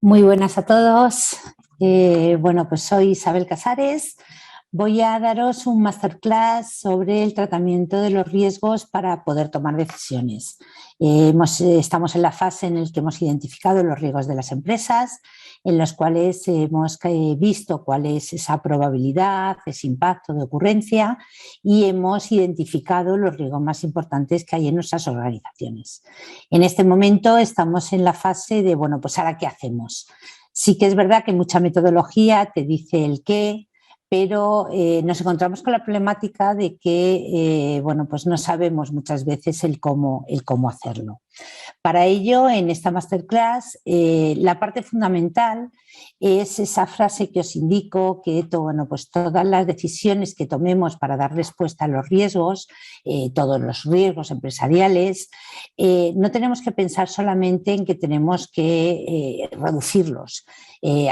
Muy buenas a todos. Bueno, pues soy Isabel Casares. Voy a daros un masterclass sobre el tratamiento de los riesgos para poder tomar decisiones. Estamos en la fase en la que hemos identificado los riesgos de las empresas, en los cuales hemos visto cuál es esa probabilidad, ese impacto de ocurrencia y hemos identificado los riesgos más importantes que hay en nuestras organizaciones. En este momento estamos en la fase de, bueno, pues ahora ¿qué hacemos? Sí que es verdad que mucha metodología te dice el qué, pero nos encontramos con la problemática de que bueno, pues no sabemos muchas veces el cómo hacerlo. Para ello, en esta masterclass, la parte fundamental es esa frase que os indico, que bueno, pues todas las decisiones que tomemos para dar respuesta a los riesgos, todos los riesgos empresariales, no tenemos que pensar solamente en que tenemos que reducirlos.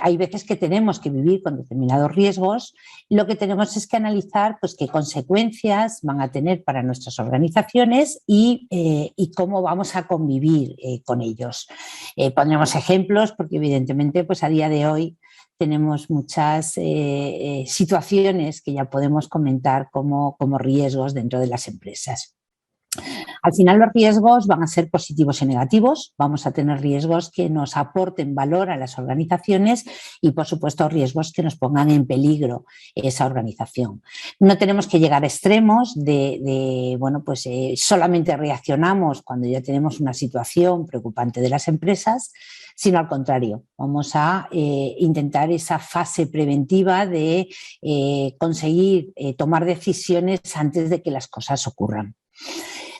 Hay veces que tenemos que vivir con determinados riesgos. Lo que tenemos es que analizar pues, qué consecuencias van a tener para nuestras organizaciones y cómo vamos a convivir con ellos. Pondremos ejemplos porque evidentemente pues, a día de hoy tenemos muchas situaciones que ya podemos comentar como riesgos dentro de las empresas. Al final los riesgos van a ser positivos y negativos, vamos a tener riesgos que nos aporten valor a las organizaciones y por supuesto riesgos que nos pongan en peligro esa organización. No tenemos que llegar a extremos de bueno, pues solamente reaccionamos cuando ya tenemos una situación preocupante de las empresas, sino al contrario, vamos a intentar esa fase preventiva de conseguir tomar decisiones antes de que las cosas ocurran.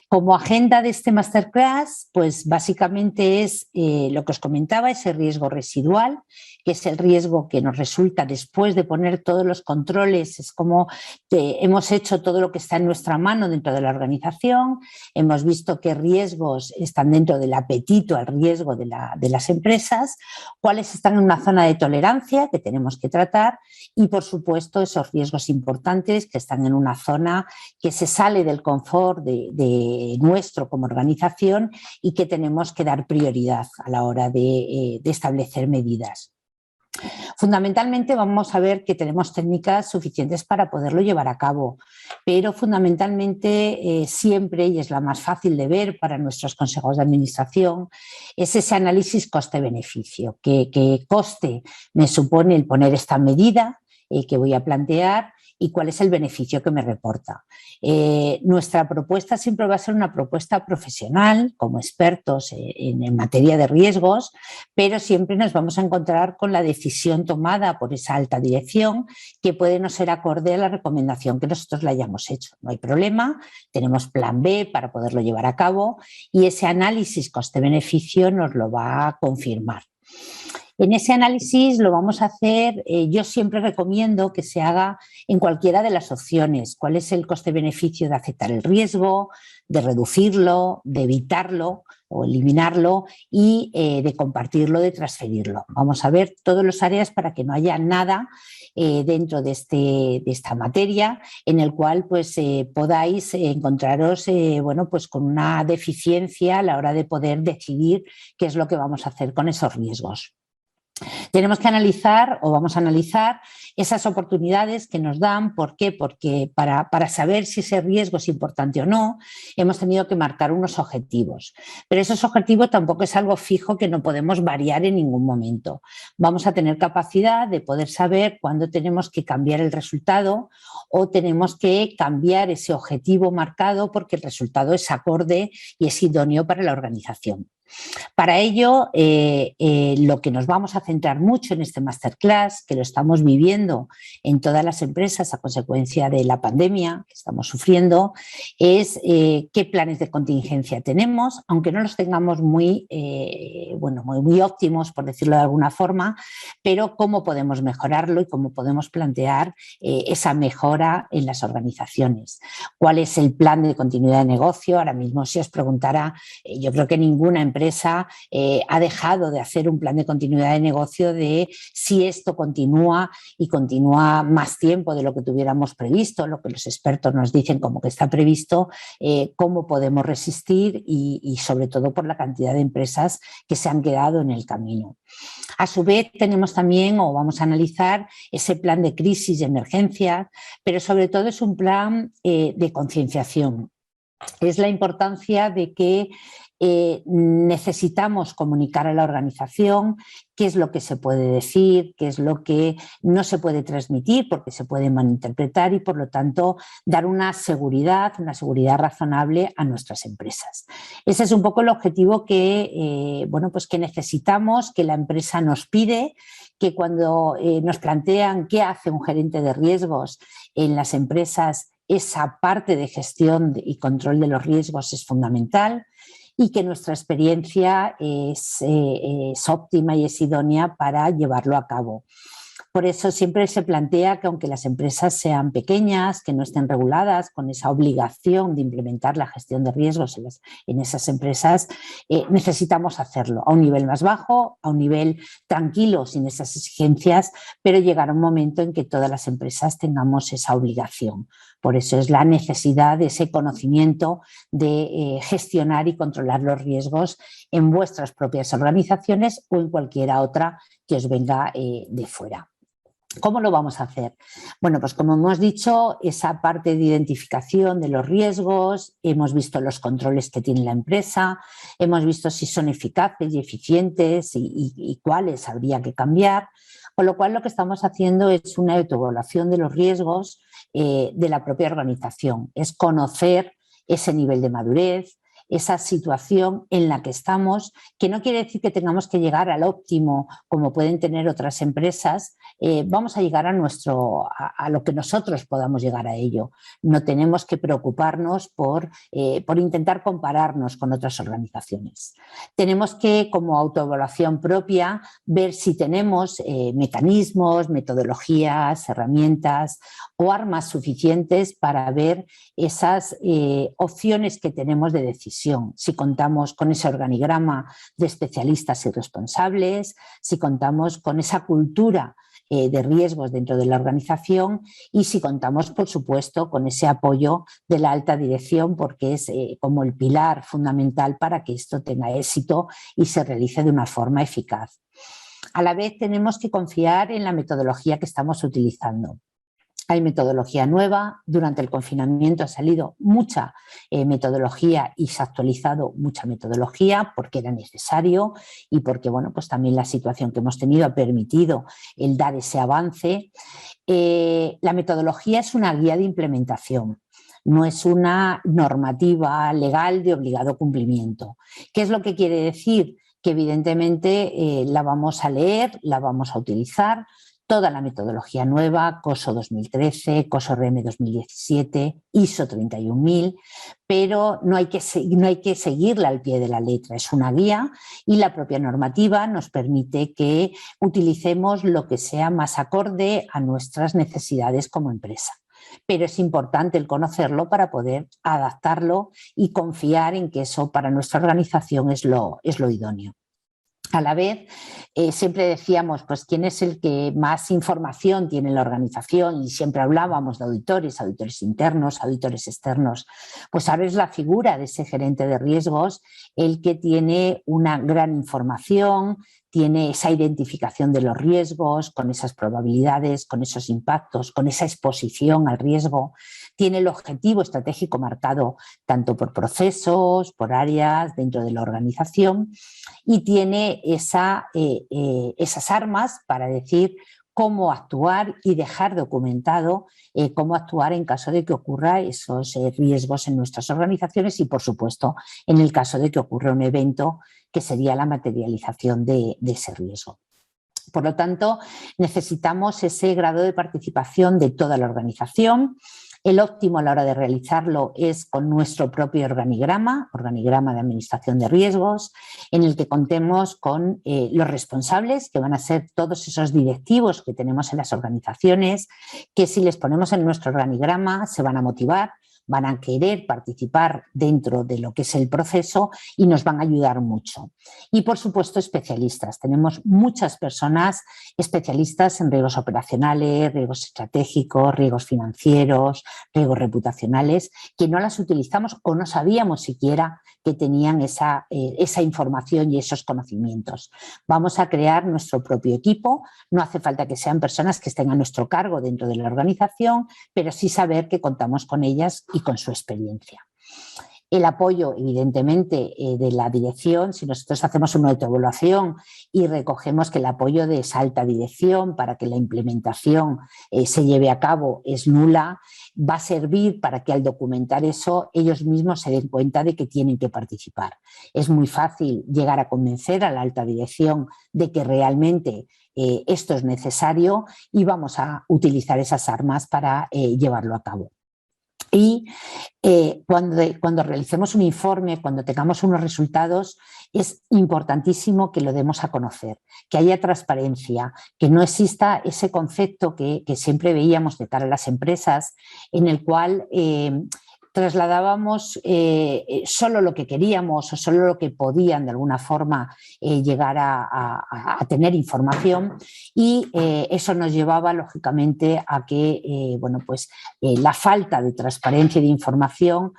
Como agenda de este masterclass, pues básicamente es lo que os comentaba, ese riesgo residual, que es el riesgo que nos resulta después de poner todos los controles, es como hemos hecho todo lo que está en nuestra mano dentro de la organización, hemos visto qué riesgos están dentro del apetito al riesgo de las empresas, cuáles están en una zona de tolerancia que tenemos que tratar y por supuesto esos riesgos importantes que están en una zona que se sale del confort de nuestro como organización y que tenemos que dar prioridad a la hora de establecer medidas. Fundamentalmente vamos a ver que tenemos técnicas suficientes para poderlo llevar a cabo, pero fundamentalmente siempre, y es la más fácil de ver para nuestros consejos de administración, es ese análisis coste-beneficio. ¿Qué coste me supone el poner esta medida que voy a plantear y cuál es el beneficio que me reporta? Nuestra propuesta siempre va a ser una propuesta profesional, como expertos en materia de riesgos, pero siempre nos vamos a encontrar con la decisión tomada por esa alta dirección que puede no ser acorde a la recomendación que nosotros le hayamos hecho. No hay problema, tenemos plan B para poderlo llevar a cabo y ese análisis coste-beneficio nos lo va a confirmar. En ese análisis lo vamos a hacer, yo siempre recomiendo que se haga en cualquiera de las opciones. ¿Cuál es el coste-beneficio de aceptar el riesgo, de reducirlo, de evitarlo o eliminarlo y de compartirlo, de transferirlo? Vamos a ver todas las áreas para que no haya nada dentro de esta materia en el cual pues, podáis encontraros bueno, pues con una deficiencia a la hora de poder decidir qué es lo que vamos a hacer con esos riesgos. Tenemos que analizar o vamos a analizar esas oportunidades que nos dan. ¿Por qué? Porque para saber si ese riesgo es importante o no, hemos tenido que marcar unos objetivos. Pero esos objetivos tampoco es algo fijo que no podemos variar en ningún momento. Vamos a tener capacidad de poder saber cuándo tenemos que cambiar el resultado o tenemos que cambiar ese objetivo marcado porque el resultado es acorde y es idóneo para la organización. Para ello, lo que nos vamos a centrar mucho en este masterclass, que lo estamos viviendo en todas las empresas a consecuencia de la pandemia que estamos sufriendo, es qué planes de contingencia tenemos, aunque no los tengamos muy óptimos, por decirlo de alguna forma, pero cómo podemos mejorarlo y cómo podemos plantear esa mejora en las organizaciones. ¿Cuál es el plan de continuidad de negocio? Ahora mismo, si os preguntara, yo creo que ninguna empresa empresa ha dejado de hacer un plan de continuidad de negocio de si esto continúa y continúa más tiempo de lo que tuviéramos previsto, lo que los expertos nos dicen como que está previsto, cómo podemos resistir y sobre todo por la cantidad de empresas que se han quedado en el camino. A su vez tenemos también, o vamos a analizar, ese plan de crisis y emergencia, pero sobre todo es un plan de concienciación. Es la importancia de que necesitamos comunicar a la organización qué es lo que se puede decir, qué es lo que no se puede transmitir porque se puede malinterpretar y por lo tanto dar una seguridad razonable a nuestras empresas. Ese es un poco el objetivo que, pues que necesitamos, que la empresa nos pide, que cuando nos plantean qué hace un gerente de riesgos en las empresas, esa parte de gestión y control de los riesgos es fundamental y que nuestra experiencia es óptima y es idónea para llevarlo a cabo. Por eso siempre se plantea que aunque las empresas sean pequeñas, que no estén reguladas con esa obligación de implementar la gestión de riesgos en esas empresas, necesitamos hacerlo a un nivel más bajo, a un nivel tranquilo, sin esas exigencias, pero llegará un momento en que todas las empresas tengamos esa obligación. Por eso es la necesidad de ese conocimiento de gestionar y controlar los riesgos en vuestras propias organizaciones o en cualquiera otra que os venga de fuera. ¿Cómo lo vamos a hacer? Bueno, pues como hemos dicho, esa parte de identificación de los riesgos, hemos visto los controles que tiene la empresa, hemos visto si son eficaces y eficientes y cuáles habría que cambiar, con lo cual lo que estamos haciendo es una autoevaluación de los riesgos de la propia organización, es conocer ese nivel de madurez, esa situación en la que estamos, que no quiere decir que tengamos que llegar al óptimo como pueden tener otras empresas, vamos a llegar a lo que nosotros podamos llegar a ello. No tenemos que preocuparnos por intentar compararnos con otras organizaciones. Tenemos que, como autoevaluación propia, ver si tenemos mecanismos, metodologías, herramientas o armas suficientes para ver esas opciones que tenemos de decisión. Si contamos con ese organigrama de especialistas y responsables, si contamos con esa cultura de riesgos dentro de la organización y si contamos, por supuesto, con ese apoyo de la alta dirección porque es como el pilar fundamental para que esto tenga éxito y se realice de una forma eficaz. A la vez tenemos que confiar en la metodología que estamos utilizando. Hay metodología nueva, durante el confinamiento ha salido mucha metodología y se ha actualizado mucha metodología porque era necesario y porque pues también la situación que hemos tenido ha permitido el dar ese avance. La metodología es una guía de implementación. No es una normativa legal de obligado cumplimiento. ¿Qué es lo que quiere decir? Que evidentemente la vamos a leer, la vamos a utilizar, toda la metodología nueva, COSO 2013, COSO RM 2017, ISO 31000, pero no hay que seguirla al pie de la letra, es una guía y la propia normativa nos permite que utilicemos lo que sea más acorde a nuestras necesidades como empresa. Pero es importante el conocerlo para poder adaptarlo y confiar en que eso para nuestra organización es lo idóneo. A la vez, siempre decíamos, pues, ¿quién es el que más información tiene en la organización? Y siempre hablábamos de auditores internos, auditores externos. Pues ahora es la figura de ese gerente de riesgos el que tiene una gran información, tiene esa identificación de los riesgos, con esas probabilidades, con esos impactos, con esa exposición al riesgo, tiene el objetivo estratégico marcado tanto por procesos, por áreas dentro de la organización y tiene esas armas para decir cómo actuar y dejar documentado cómo actuar en caso de que ocurra esos riesgos en nuestras organizaciones y, por supuesto, en el caso de que ocurra un evento que sería la materialización de ese riesgo. Por lo tanto, necesitamos ese grado de participación de toda la organización. El óptimo a la hora de realizarlo es con nuestro propio organigrama de administración de riesgos, en el que contemos con los responsables, que van a ser todos esos directivos que tenemos en las organizaciones, que si les ponemos en nuestro organigrama se van a motivar, van a querer participar dentro de lo que es el proceso y nos van a ayudar mucho. Y por supuesto especialistas, tenemos muchas personas especialistas en riesgos operacionales, riesgos estratégicos, riesgos financieros, riesgos reputacionales, que no las utilizamos o no sabíamos siquiera que tenían esa información y esos conocimientos. Vamos a crear nuestro propio equipo, no hace falta que sean personas que estén a nuestro cargo dentro de la organización, pero sí saber que contamos con ellas y con su experiencia. El apoyo, evidentemente, de la dirección, si nosotros hacemos una autoevaluación y recogemos que el apoyo de esa alta dirección para que la implementación se lleve a cabo es nula, va a servir para que al documentar eso ellos mismos se den cuenta de que tienen que participar. Es muy fácil llegar a convencer a la alta dirección de que realmente esto es necesario y vamos a utilizar esas armas para llevarlo a cabo. Y cuando realicemos un informe, cuando tengamos unos resultados, es importantísimo que lo demos a conocer, que haya transparencia, que no exista ese concepto que siempre veíamos de cara a las empresas, en el cual trasladábamos solo lo que queríamos o solo lo que podían de alguna forma llegar a tener información y eso nos llevaba lógicamente a que la falta de transparencia y de información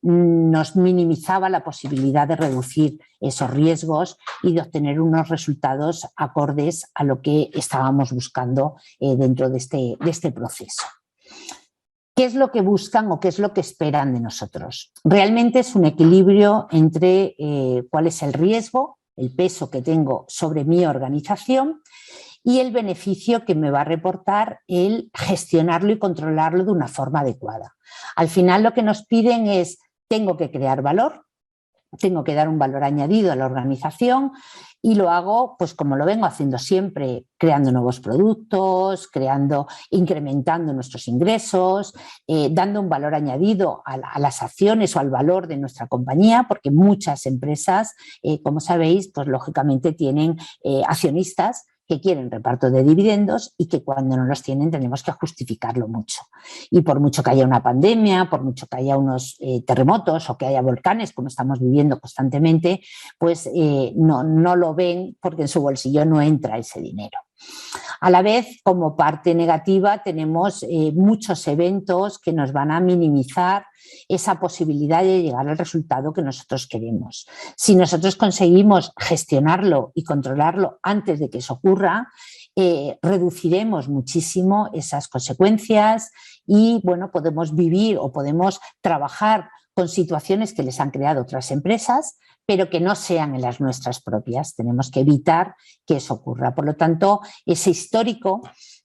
nos minimizaba la posibilidad de reducir esos riesgos y de obtener unos resultados acordes a lo que estábamos buscando dentro de este proceso. ¿Qué es lo que buscan o qué es lo que esperan de nosotros? Realmente es un equilibrio entre cuál es el riesgo, el peso que tengo sobre mi organización y el beneficio que me va a reportar el gestionarlo y controlarlo de una forma adecuada. Al final lo que nos piden es, tengo que crear valor, tengo que dar un valor añadido a la organización y lo hago pues como lo vengo haciendo siempre, creando nuevos productos, incrementando nuestros ingresos, dando un valor añadido a las acciones o al valor de nuestra compañía, porque muchas empresas, como sabéis, pues lógicamente tienen accionistas que quieren reparto de dividendos y que cuando no los tienen tenemos que justificarlo mucho. Y por mucho que haya una pandemia, por mucho que haya unos terremotos o que haya volcanes, como estamos viviendo constantemente, pues no lo ven porque en su bolsillo no entra ese dinero. A la vez, como parte negativa, tenemos muchos eventos que nos van a minimizar esa posibilidad de llegar al resultado que nosotros queremos. Si nosotros conseguimos gestionarlo y controlarlo antes de que eso ocurra, reduciremos muchísimo esas consecuencias y bueno, podemos vivir o podemos trabajar con situaciones que les han creado otras empresas, pero que no sean en las nuestras propias. Tenemos que evitar que eso ocurra. Por lo tanto, ese histórico,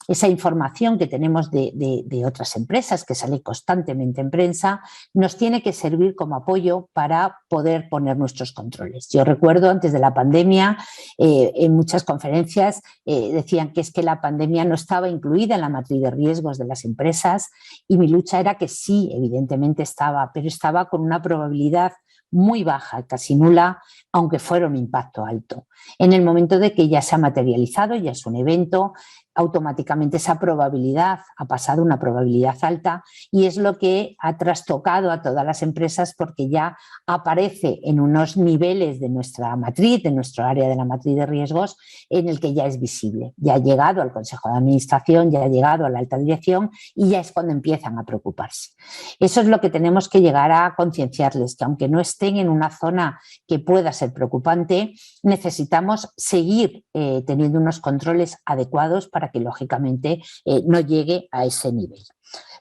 esa información que tenemos de otras empresas que sale constantemente en prensa, nos tiene que servir como apoyo para poder poner nuestros controles. Yo recuerdo antes de la pandemia, en muchas conferencias decían que es que la pandemia no estaba incluida en la matriz de riesgos de las empresas y mi lucha era que sí, evidentemente estaba, pero estaba con una probabilidad muy baja, casi nula, aunque fuera un impacto alto. En el momento de que ya se ha materializado, ya es un evento, automáticamente esa probabilidad ha pasado a una probabilidad alta y es lo que ha trastocado a todas las empresas porque ya aparece en unos niveles de nuestra matriz, de nuestro área de la matriz de riesgos, en el que ya es visible. Ya ha llegado al Consejo de Administración, ya ha llegado a la alta dirección y ya es cuando empiezan a preocuparse. Eso es lo que tenemos que llegar a concienciarles, que aunque no estén en una zona que pueda ser preocupante, necesitamos seguir teniendo unos controles adecuados para que lógicamente no llegue a ese nivel.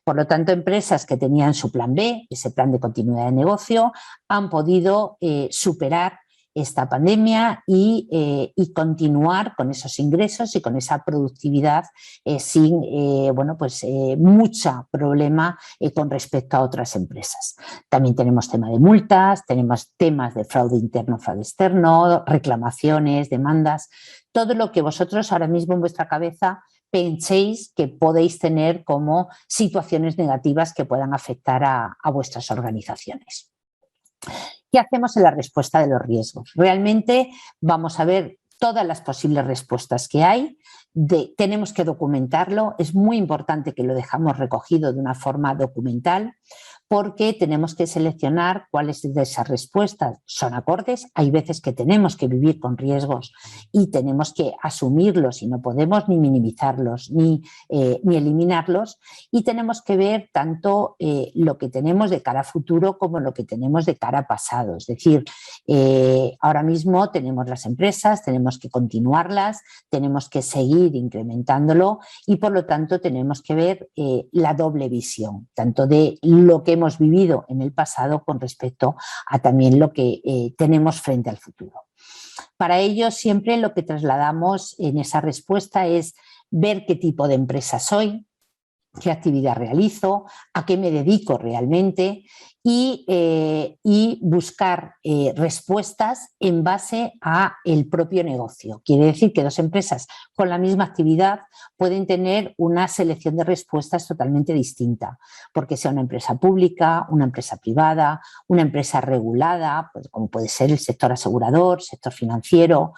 Por lo tanto, empresas que tenían su plan B, ese plan de continuidad de negocio, han podido superar esta pandemia y continuar con esos ingresos y con esa productividad sin mucho problema con respecto a otras empresas. También tenemos tema de multas, tenemos temas de fraude interno, fraude externo, reclamaciones, demandas, todo lo que vosotros ahora mismo en vuestra cabeza penséis que podéis tener como situaciones negativas que puedan afectar a vuestras organizaciones. ¿Qué hacemos en la respuesta de los riesgos? Realmente vamos a ver todas las posibles respuestas que hay, tenemos que documentarlo, es muy importante que lo dejamos recogido de una forma documental, porque tenemos que seleccionar cuáles de esas respuestas son acordes. Hay veces que tenemos que vivir con riesgos y tenemos que asumirlos y no podemos ni minimizarlos ni eliminarlos, y tenemos que ver tanto lo que tenemos de cara a futuro como lo que tenemos de cara a pasado. Es decir, ahora mismo tenemos las empresas, tenemos que continuarlas, tenemos que seguir incrementándolo y por lo tanto tenemos que ver la doble visión, tanto de lo que hemos vivido en el pasado con respecto a también lo que tenemos frente al futuro. Para ello siempre lo que trasladamos en esa respuesta es ver qué tipo de empresa soy, qué actividad realizo, a qué me dedico realmente y buscar respuestas en base a el propio negocio. Quiere decir que dos empresas con la misma actividad pueden tener una selección de respuestas totalmente distinta, porque sea una empresa pública, una empresa privada, una empresa regulada, pues como puede ser el sector asegurador, sector financiero,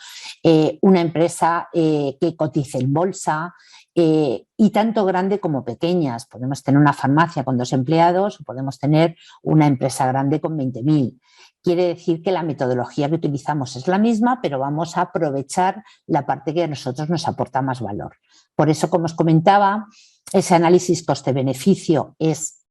una empresa que cotice en bolsa, y tanto grande como pequeñas. Podemos tener una farmacia con 2 empleados o podemos tener una empresa grande con 20.000. Quiere decir que la metodología que utilizamos es la misma, pero vamos a aprovechar la parte que a nosotros nos aporta más valor. Por eso, como os comentaba, ese análisis coste-beneficio es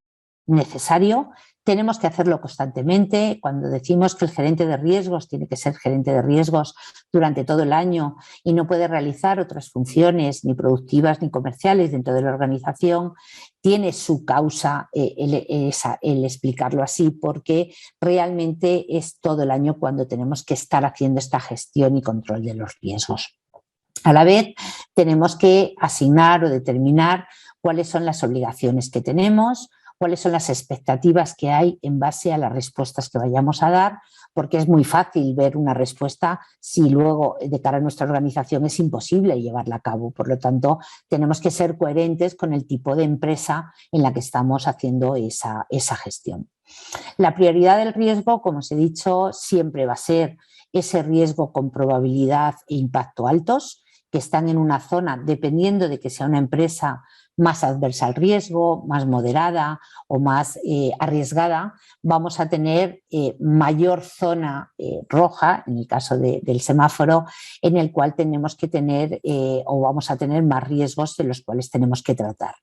necesario. Tenemos que hacerlo constantemente. Cuando decimos que el gerente de riesgos tiene que ser gerente de riesgos durante todo el año y no puede realizar otras funciones ni productivas ni comerciales dentro de la organización, tiene su causa el explicarlo así, porque realmente es todo el año cuando tenemos que estar haciendo esta gestión y control de los riesgos. A la vez, tenemos que asignar o determinar cuáles son las obligaciones que tenemos, cuáles son las expectativas que hay en base a las respuestas que vayamos a dar, porque es muy fácil ver una respuesta si luego de cara a nuestra organización es imposible llevarla a cabo. Por lo tanto, tenemos que ser coherentes con el tipo de empresa en la que estamos haciendo esa gestión. La prioridad del riesgo, como os he dicho, siempre va a ser ese riesgo con probabilidad e impacto altos, que están en una zona, dependiendo de que sea una empresa más adversa al riesgo, más moderada o más arriesgada, vamos a tener mayor zona roja, en el caso del semáforo, en el cual tenemos que tener o vamos a tener más riesgos de los cuales tenemos que tratar.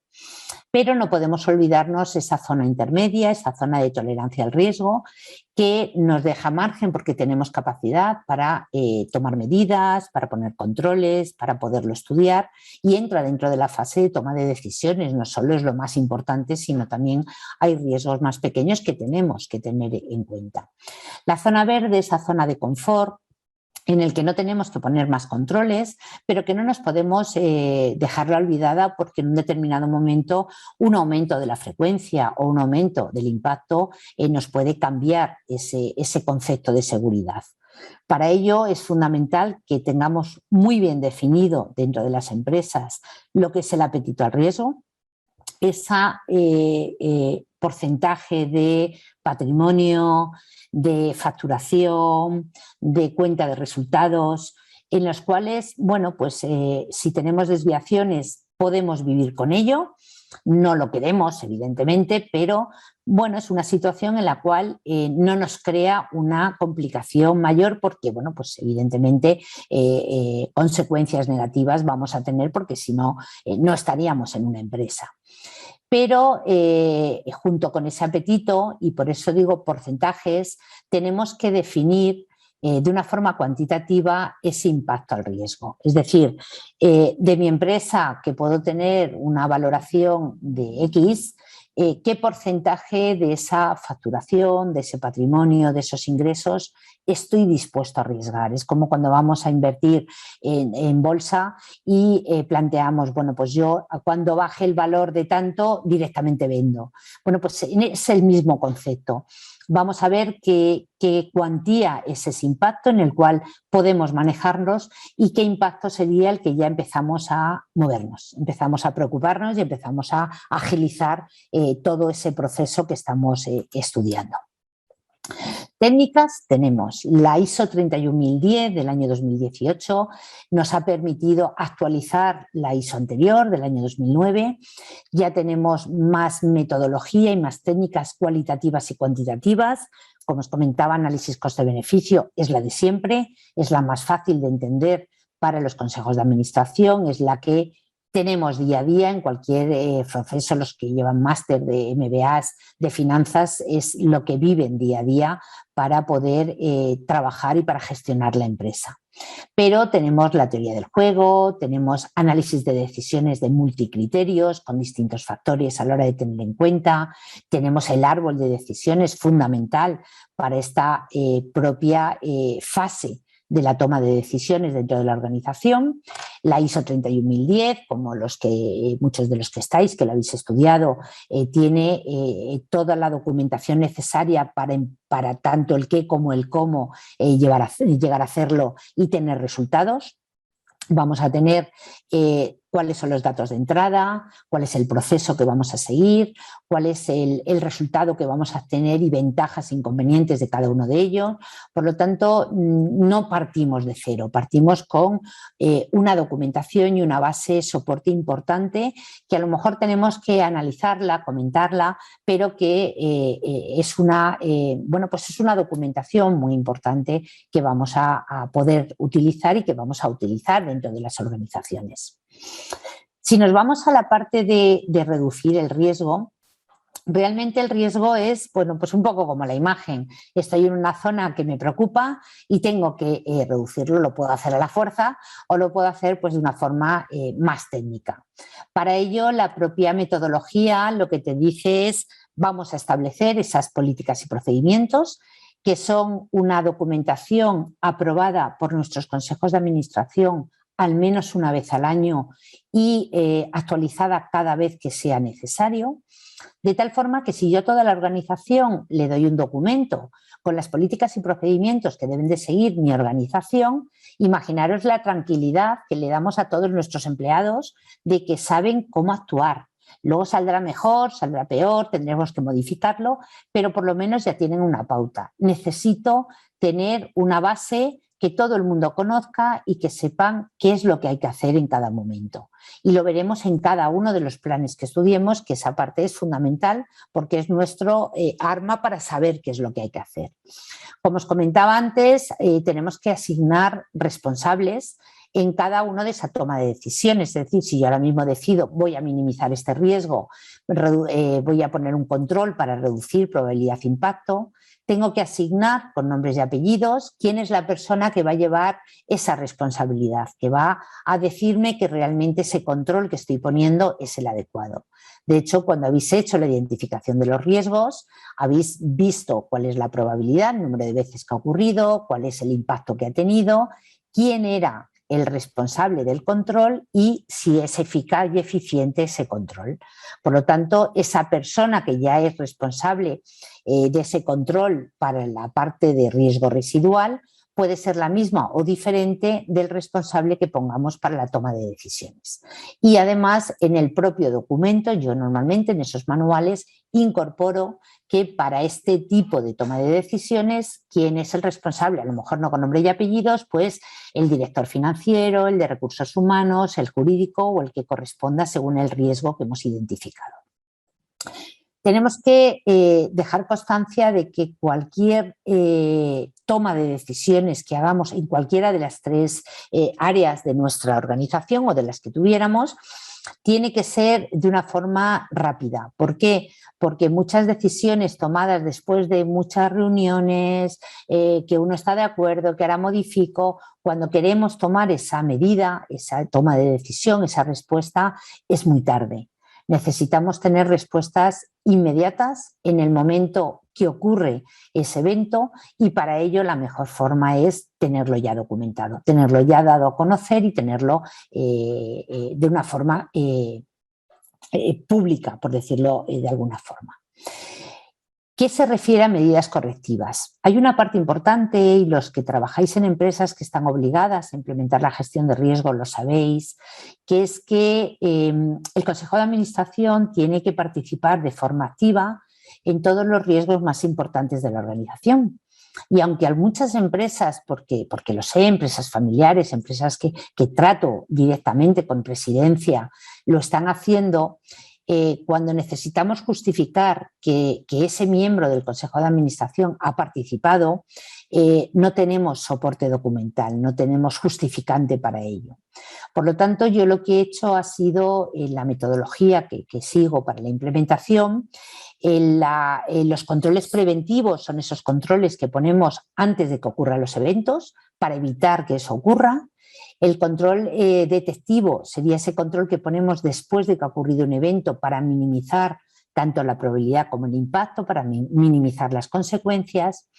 Pero no podemos olvidarnos esa zona intermedia, esa zona de tolerancia al riesgo, que nos deja margen porque tenemos capacidad para tomar medidas, para poner controles, para poderlo estudiar, y entra dentro de la fase de toma de decisiones. No solo es lo más importante, sino también hay riesgos más pequeños que tenemos que tener en cuenta. La zona verde, esa zona de confort, en el que no tenemos que poner más controles, pero que no nos podemos dejarla olvidada porque en un determinado momento un aumento de la frecuencia o un aumento del impacto nos puede cambiar ese concepto de seguridad. Para ello es fundamental que tengamos muy bien definido dentro de las empresas lo que es el apetito al riesgo, ese porcentaje de patrimonio, de facturación, de cuenta de resultados, en los cuales, bueno, pues si tenemos desviaciones podemos vivir con ello. No lo queremos, evidentemente, pero bueno, es una situación en la cual no nos crea una complicación mayor porque, bueno, pues evidentemente consecuencias negativas vamos a tener porque si no, no estaríamos en una empresa. Pero junto con ese apetito, y por eso digo porcentajes, tenemos que definir de una forma cuantitativa ese impacto al riesgo. Es decir, de mi empresa que puedo tener una valoración de X, qué porcentaje de esa facturación, de ese patrimonio, de esos ingresos estoy dispuesto a arriesgar. Es como cuando vamos a invertir en bolsa y planteamos, bueno, pues yo cuando baje el valor de tanto directamente vendo. Bueno, pues es el mismo concepto. Vamos a ver qué cuantía es ese impacto en el cual podemos manejarnos y qué impacto sería el que ya empezamos a movernos, empezamos a preocuparnos y empezamos a agilizar todo ese proceso que estamos estudiando. Técnicas tenemos la ISO 31010 del año 2018, nos ha permitido actualizar la ISO anterior del año 2009, ya tenemos más metodología y más técnicas cualitativas y cuantitativas. Como os comentaba, análisis coste-beneficio es la de siempre, es la más fácil de entender para los consejos de administración, es la que tenemos día a día en cualquier proceso. Los que llevan máster de MBAs de finanzas es lo que viven día a día para poder trabajar y para gestionar la empresa. Pero tenemos la teoría del juego, tenemos análisis de decisiones de multicriterios con distintos factores a la hora de tener en cuenta, tenemos el árbol de decisiones fundamental para esta propia fase de la toma de decisiones dentro de la organización, la ISO 31010, como muchos de los que estáis, que lo habéis estudiado, tiene toda la documentación necesaria para tanto el qué como el cómo llegar a hacerlo y tener resultados. Vamos a tener cuáles son los datos de entrada, cuál es el proceso que vamos a seguir, cuál es el resultado que vamos a tener y ventajas e inconvenientes de cada uno de ellos. Por lo tanto, no partimos de cero, partimos con una documentación y una base soporte importante que a lo mejor tenemos que analizarla, comentarla, pero que es una documentación muy importante que vamos a poder utilizar y que vamos a utilizar dentro de las organizaciones. Si nos vamos a la parte de reducir el riesgo, realmente el riesgo es, pues un poco como la imagen. Estoy en una zona que me preocupa y tengo que reducirlo. Lo puedo hacer a la fuerza o lo puedo hacer pues de una forma más técnica. Para ello, la propia metodología lo que te dice es: vamos a establecer esas políticas y procedimientos que son una documentación aprobada por nuestros consejos de administración al menos una vez al año y actualizada cada vez que sea necesario, de tal forma que si yo a toda la organización le doy un documento con las políticas y procedimientos que deben de seguir mi organización, imaginaros la tranquilidad que le damos a todos nuestros empleados de que saben cómo actuar. Luego saldrá mejor, saldrá peor, tendremos que modificarlo, pero por lo menos ya tienen una pauta. Necesito tener una base que todo el mundo conozca y que sepan qué es lo que hay que hacer en cada momento. Y lo veremos en cada uno de los planes que estudiemos, que esa parte es fundamental porque es nuestro arma para saber qué es lo que hay que hacer. Como os comentaba antes, tenemos que asignar responsables en cada uno de esa toma de decisiones. Es decir, si yo ahora mismo decido voy a minimizar este riesgo, voy a poner un control para reducir probabilidad-impacto, tengo que asignar con nombres y apellidos quién es la persona que va a llevar esa responsabilidad, que va a decirme que realmente ese control que estoy poniendo es el adecuado. De hecho, cuando habéis hecho la identificación de los riesgos, habéis visto cuál es la probabilidad, el número de veces que ha ocurrido, cuál es el impacto que ha tenido, quién era el responsable del control y si es eficaz y eficiente ese control. Por lo tanto, esa persona que ya es responsable de ese control para la parte de riesgo residual puede ser la misma o diferente del responsable que pongamos para la toma de decisiones. Y además, en el propio documento, yo normalmente en esos manuales incorporo que para este tipo de toma de decisiones, ¿quién es el responsable? A lo mejor no con nombre y apellidos, pues el director financiero, el de recursos humanos, el jurídico o el que corresponda según el riesgo que hemos identificado. Tenemos que dejar constancia de que cualquier toma de decisiones que hagamos en cualquiera de las tres áreas de nuestra organización o de las que tuviéramos, tiene que ser de una forma rápida. ¿Por qué? Porque muchas decisiones tomadas después de muchas reuniones, que uno está de acuerdo, que ahora modifico, cuando queremos tomar esa medida, esa toma de decisión, esa respuesta, es muy tarde. Necesitamos tener respuestas inmediatas en el momento que ocurre ese evento y para ello la mejor forma es tenerlo ya documentado, tenerlo ya dado a conocer y tenerlo de una forma pública, por decirlo de alguna forma. ¿Qué se refiere a medidas correctivas? Hay una parte importante y los que trabajáis en empresas que están obligadas a implementar la gestión de riesgo lo sabéis, que es que el Consejo de Administración tiene que participar de forma activa en todos los riesgos más importantes de la organización. Y aunque a muchas empresas, porque lo sé, empresas familiares, empresas que trato directamente con presidencia, lo están haciendo, cuando necesitamos justificar que ese miembro del Consejo de Administración ha participado, no tenemos soporte documental, no tenemos justificante para ello. Por lo tanto, yo lo que he hecho ha sido, en la metodología que sigo para la implementación, los controles preventivos son esos controles que ponemos antes de que ocurran los eventos para evitar que eso ocurra. El control detectivo sería ese control que ponemos después de que ha ocurrido un evento para minimizar tanto la probabilidad como el impacto, para minimizar las consecuencias.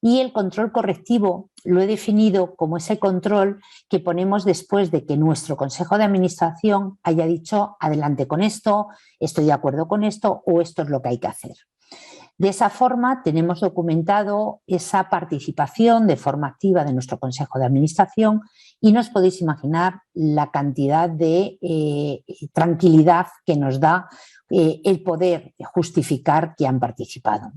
Y el control correctivo lo he definido como ese control que ponemos después de que nuestro consejo de administración haya dicho adelante con esto, estoy de acuerdo con esto o esto es lo que hay que hacer. De esa forma tenemos documentado esa participación de forma activa de nuestro consejo de administración y nos podéis imaginar la cantidad de tranquilidad que nos da el poder justificar que han participado.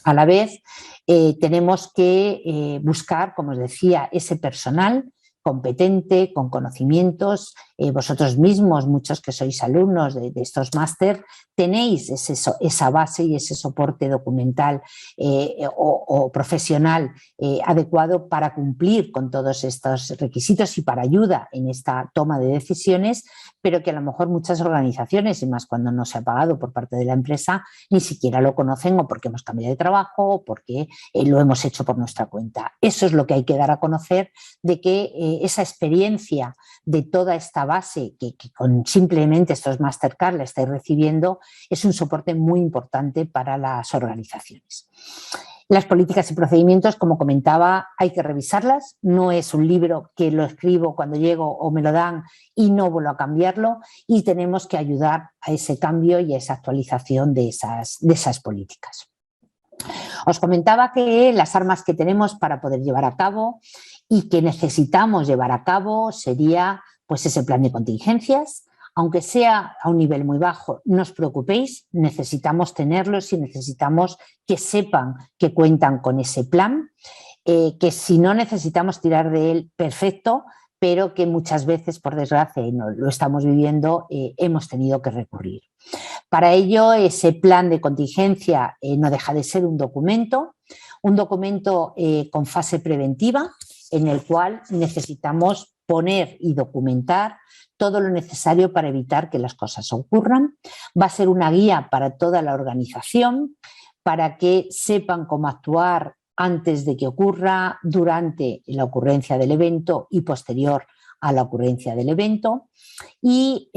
A la vez, tenemos que buscar, como os decía, ese personal competente, con conocimientos. Vosotros mismos, muchos que sois alumnos de estos máster, tenéis esa base y ese soporte documental o profesional adecuado para cumplir con todos estos requisitos y para ayuda en esta toma de decisiones, pero que a lo mejor muchas organizaciones, y más cuando no se ha pagado por parte de la empresa, ni siquiera lo conocen o porque hemos cambiado de trabajo o porque lo hemos hecho por nuestra cuenta. Eso es lo que hay que dar a conocer, de que esa experiencia de toda esta base que con simplemente estos Mastercard la estáis recibiendo es un soporte muy importante para las organizaciones. Las políticas y procedimientos, como comentaba, hay que revisarlas. No es un libro que lo escribo cuando llego o me lo dan y no vuelvo a cambiarlo, y tenemos que ayudar a ese cambio y a esa actualización de esas políticas. Os comentaba que las armas que tenemos para poder llevar a cabo y que necesitamos llevar a cabo sería pues ese plan de contingencias. Aunque sea a un nivel muy bajo, no os preocupéis, necesitamos tenerlos y necesitamos que sepan que cuentan con ese plan, que si no necesitamos tirar de él, perfecto, pero que muchas veces, por desgracia, y no lo estamos viviendo, hemos tenido que recurrir. Para ello, ese plan de contingencia no deja de ser un documento con fase preventiva, en el cual necesitamos poner y documentar todo lo necesario para evitar que las cosas ocurran. Va a ser una guía para toda la organización, para que sepan cómo actuar antes de que ocurra, durante la ocurrencia del evento y posterior a la ocurrencia del evento. Y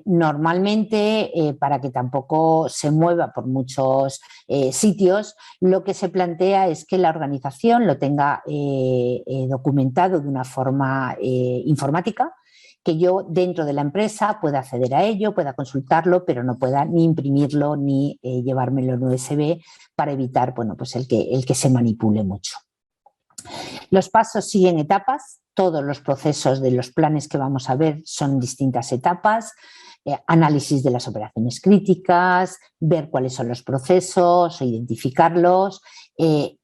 normalmente, para que tampoco se mueva por muchos sitios, lo que se plantea es que la organización lo tenga documentado de una forma informática, que yo dentro de la empresa pueda acceder a ello, pueda consultarlo, pero no pueda ni imprimirlo ni llevármelo en USB para evitar, bueno, pues el que se manipule mucho. Los pasos siguen etapas. Todos los procesos de los planes que vamos a ver son distintas etapas. Análisis de las operaciones críticas, ver cuáles son los procesos, identificarlos,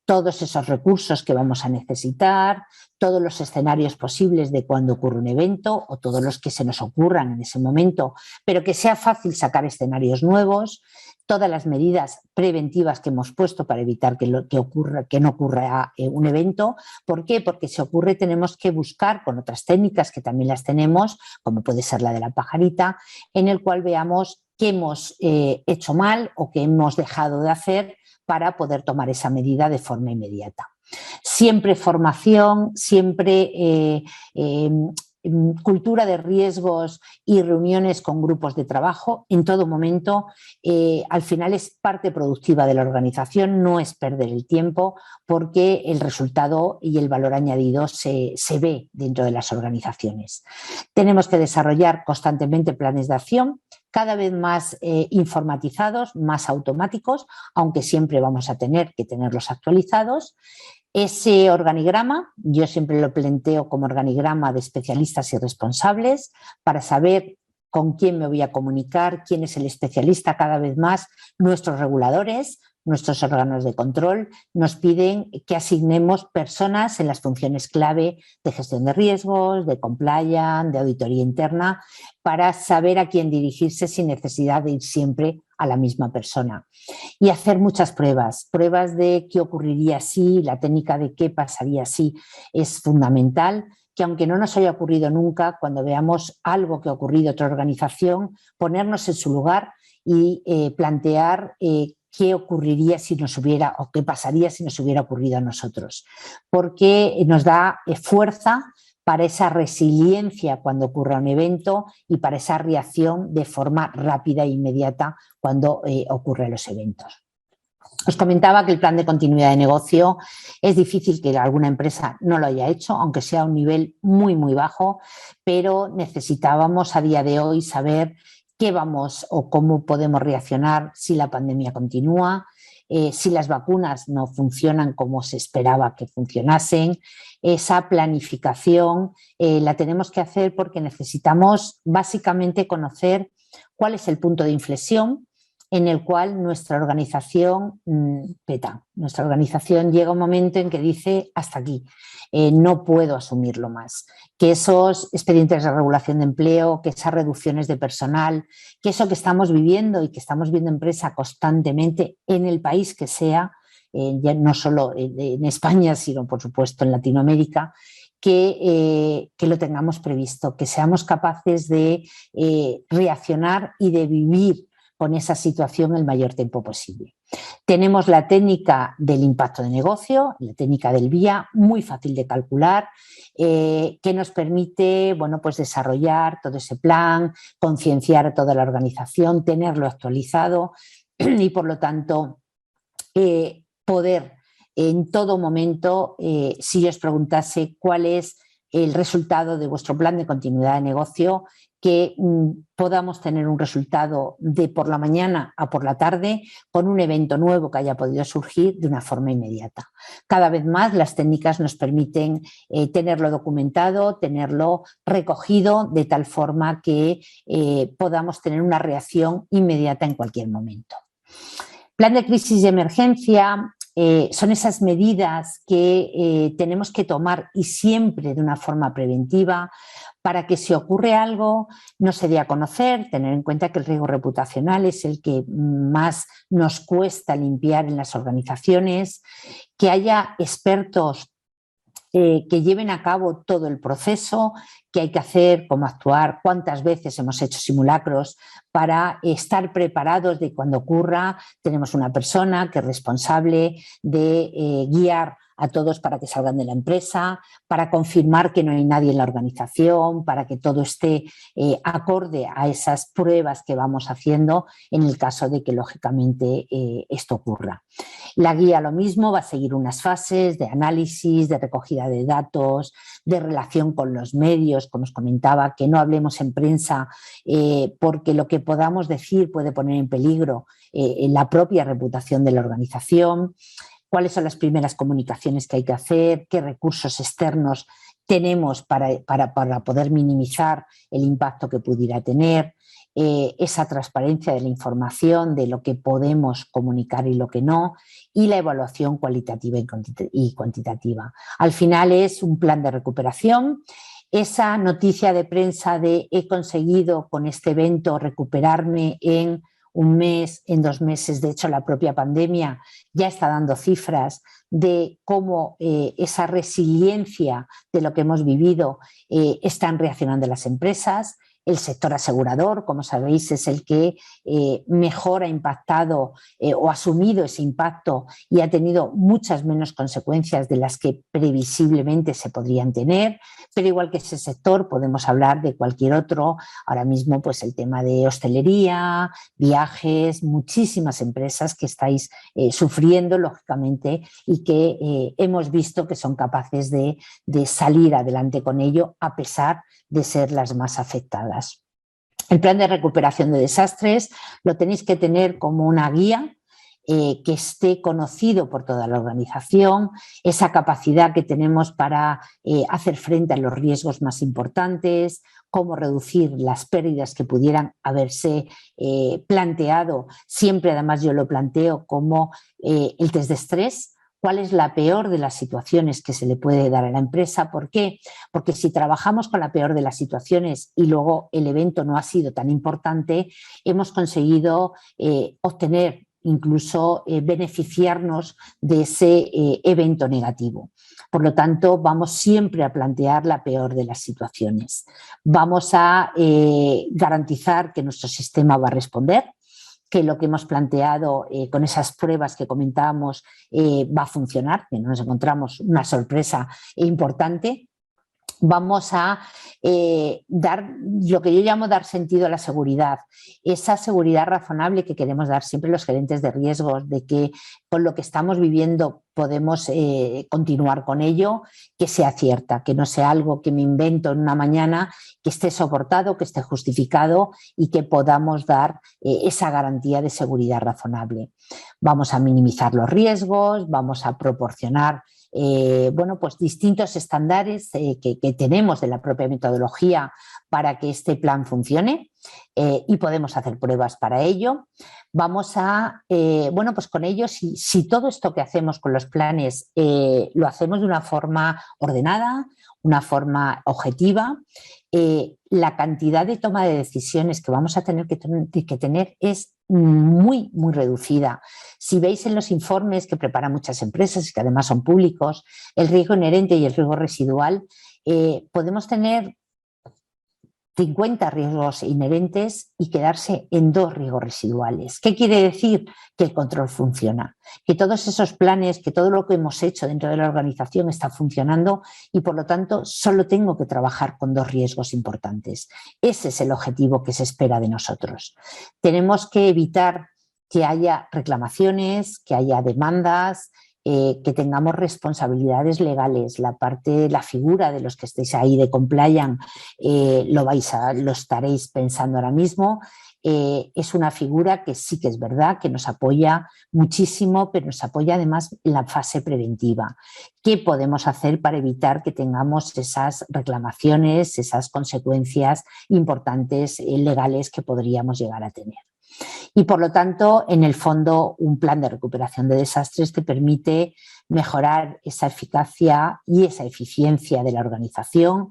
todos esos recursos que vamos a necesitar, todos los escenarios posibles de cuando ocurre un evento o todos los que se nos ocurran en ese momento, pero que sea fácil sacar escenarios nuevos, todas las medidas preventivas que hemos puesto para evitar que no ocurra un evento. ¿Por qué? Porque si ocurre tenemos que buscar con otras técnicas que también las tenemos, como puede ser la de la pajarita, en el cual veamos qué hemos hecho mal o qué hemos dejado de hacer para poder tomar esa medida de forma inmediata. Siempre formación, siempre cultura de riesgos y reuniones con grupos de trabajo en todo momento. Al final es parte productiva de la organización, no es perder el tiempo, porque el resultado y el valor añadido se ve dentro de las organizaciones. Tenemos que desarrollar constantemente planes de acción, cada vez más informatizados, más automáticos, aunque siempre vamos a tener que tenerlos actualizados. Ese organigrama, yo siempre lo planteo como organigrama de especialistas y responsables, para saber con quién me voy a comunicar, quién es el especialista. Cada vez más nuestros reguladores, nuestros órganos de control nos piden que asignemos personas en las funciones clave de gestión de riesgos, de compliance, de auditoría interna, para saber a quién dirigirse sin necesidad de ir siempre a la misma persona. Y hacer muchas pruebas de qué ocurriría si, la técnica de qué pasaría si es fundamental, que aunque no nos haya ocurrido nunca, cuando veamos algo que ha ocurrido en otra organización, ponernos en su lugar y plantear qué ocurriría si nos hubiera, o qué pasaría si nos hubiera ocurrido a nosotros, porque nos da fuerza para esa resiliencia cuando ocurra un evento y para esa reacción de forma rápida e inmediata cuando ocurren los eventos. Os comentaba que el plan de continuidad de negocio es difícil que alguna empresa no lo haya hecho, aunque sea a un nivel muy, muy bajo, pero necesitábamos a día de hoy saber qué vamos o cómo podemos reaccionar si la pandemia continúa, si las vacunas no funcionan como se esperaba que funcionasen. Esa planificación la tenemos que hacer porque necesitamos básicamente conocer cuál es el punto de inflexión en el cual nuestra organización peta. Nuestra organización llega un momento en que dice hasta aquí, no puedo asumirlo más. Que esos expedientes de regulación de empleo, que esas reducciones de personal, que eso que estamos viviendo y que estamos viendo empresa constantemente en el país que sea, ya no solo en España, sino por supuesto en Latinoamérica, que lo tengamos previsto, que seamos capaces de reaccionar y de vivir con esa situación el mayor tiempo posible. Tenemos la técnica del impacto de negocio, la técnica del VIA, muy fácil de calcular, que nos permite, bueno, pues desarrollar todo ese plan, concienciar a toda la organización, tenerlo actualizado y, por lo tanto, poder en todo momento, si yo os preguntase cuál es el resultado de vuestro plan de continuidad de negocio, que podamos tener un resultado de por la mañana a por la tarde con un evento nuevo que haya podido surgir de una forma inmediata. Cada vez más las técnicas nos permiten tenerlo documentado, tenerlo recogido de tal forma que podamos tener una reacción inmediata en cualquier momento. Plan de crisis y emergencia son esas medidas que tenemos que tomar y siempre de una forma preventiva para que si ocurre algo no se dé a conocer, tener en cuenta que el riesgo reputacional es el que más nos cuesta limpiar en las organizaciones, que haya expertos que lleven a cabo todo el proceso, qué hay que hacer, cómo actuar, cuántas veces hemos hecho simulacros para estar preparados de cuando ocurra. Tenemos una persona que es responsable de guiar a todos para que salgan de la empresa, para confirmar que no hay nadie en la organización, para que todo esté acorde a esas pruebas que vamos haciendo en el caso de que lógicamente esto ocurra. La guía lo mismo, va a seguir unas fases de análisis, de recogida de datos, de relación con los medios, como os comentaba, que no hablemos en prensa porque lo que podamos decir puede poner en peligro la propia reputación de la organización. Cuáles son las primeras comunicaciones que hay que hacer, qué recursos externos tenemos para poder minimizar el impacto que pudiera tener, esa transparencia de la información, de lo que podemos comunicar y lo que no, y la evaluación cualitativa y cuantitativa. Al final es un plan de recuperación. Esa noticia de prensa de he conseguido con este evento recuperarme en un mes, en 2 meses, de hecho la propia pandemia ya está dando cifras de cómo esa resiliencia de lo que hemos vivido están reaccionando las empresas. El sector asegurador, como sabéis, es el que mejor ha impactado o ha asumido ese impacto y ha tenido muchas menos consecuencias de las que previsiblemente se podrían tener, pero igual que ese sector podemos hablar de cualquier otro. Ahora mismo pues el tema de hostelería, viajes, muchísimas empresas que estáis sufriendo lógicamente y que hemos visto que son capaces de salir adelante con ello a pesar de ser las más afectadas. El plan de recuperación de desastres lo tenéis que tener como una guía que esté conocido por toda la organización, esa capacidad que tenemos para hacer frente a los riesgos más importantes, cómo reducir las pérdidas que pudieran haberse planteado. Siempre, además, yo lo planteo como el test de estrés. ¿Cuál es la peor de las situaciones que se le puede dar a la empresa? ¿Por qué? Porque si trabajamos con la peor de las situaciones y luego el evento no ha sido tan importante, hemos conseguido obtener, incluso beneficiarnos de ese evento negativo. Por lo tanto, vamos siempre a plantear la peor de las situaciones. Vamos a garantizar que nuestro sistema va a responder, que lo que hemos planteado con esas pruebas que comentábamos va a funcionar, que no nos encontramos una sorpresa importante. Vamos a dar lo que yo llamo dar sentido a la seguridad, esa seguridad razonable que queremos dar siempre los gerentes de riesgos, de que con lo que estamos viviendo podemos continuar con ello, que sea cierta, que no sea algo que me invento en una mañana, que esté soportado, que esté justificado y que podamos dar esa garantía de seguridad razonable. Vamos a minimizar los riesgos, vamos a proporcionar bueno, pues distintos estándares que tenemos de la propia metodología para que este plan funcione y podemos hacer pruebas para ello. Vamos a, bueno, pues con ello, si todo esto que hacemos con los planes lo hacemos de una forma ordenada, una forma objetiva, la cantidad de toma de decisiones que vamos a tener que tener es muy, muy reducida. Si veis en los informes que preparan muchas empresas y que además son públicos, el riesgo inherente y el riesgo residual, podemos tener 50 riesgos inherentes y quedarse en 2 riesgos residuales. ¿Qué quiere decir? Que el control funciona, que todos esos planes, que todo lo que hemos hecho dentro de la organización está funcionando y por lo tanto solo tengo que trabajar con 2 riesgos importantes. Ese es el objetivo que se espera de nosotros. Tenemos que evitar que haya reclamaciones, que haya demandas, que tengamos responsabilidades legales. La figura de los que estéis ahí de compliance lo estaréis pensando ahora mismo. Es una figura que sí que es verdad que nos apoya muchísimo, pero nos apoya además en la fase preventiva. ¿Qué podemos hacer para evitar que tengamos esas reclamaciones, esas consecuencias importantes legales que podríamos llegar a tener? Y por lo tanto, en el fondo, un plan de recuperación de desastres te permite mejorar esa eficacia y esa eficiencia de la organización,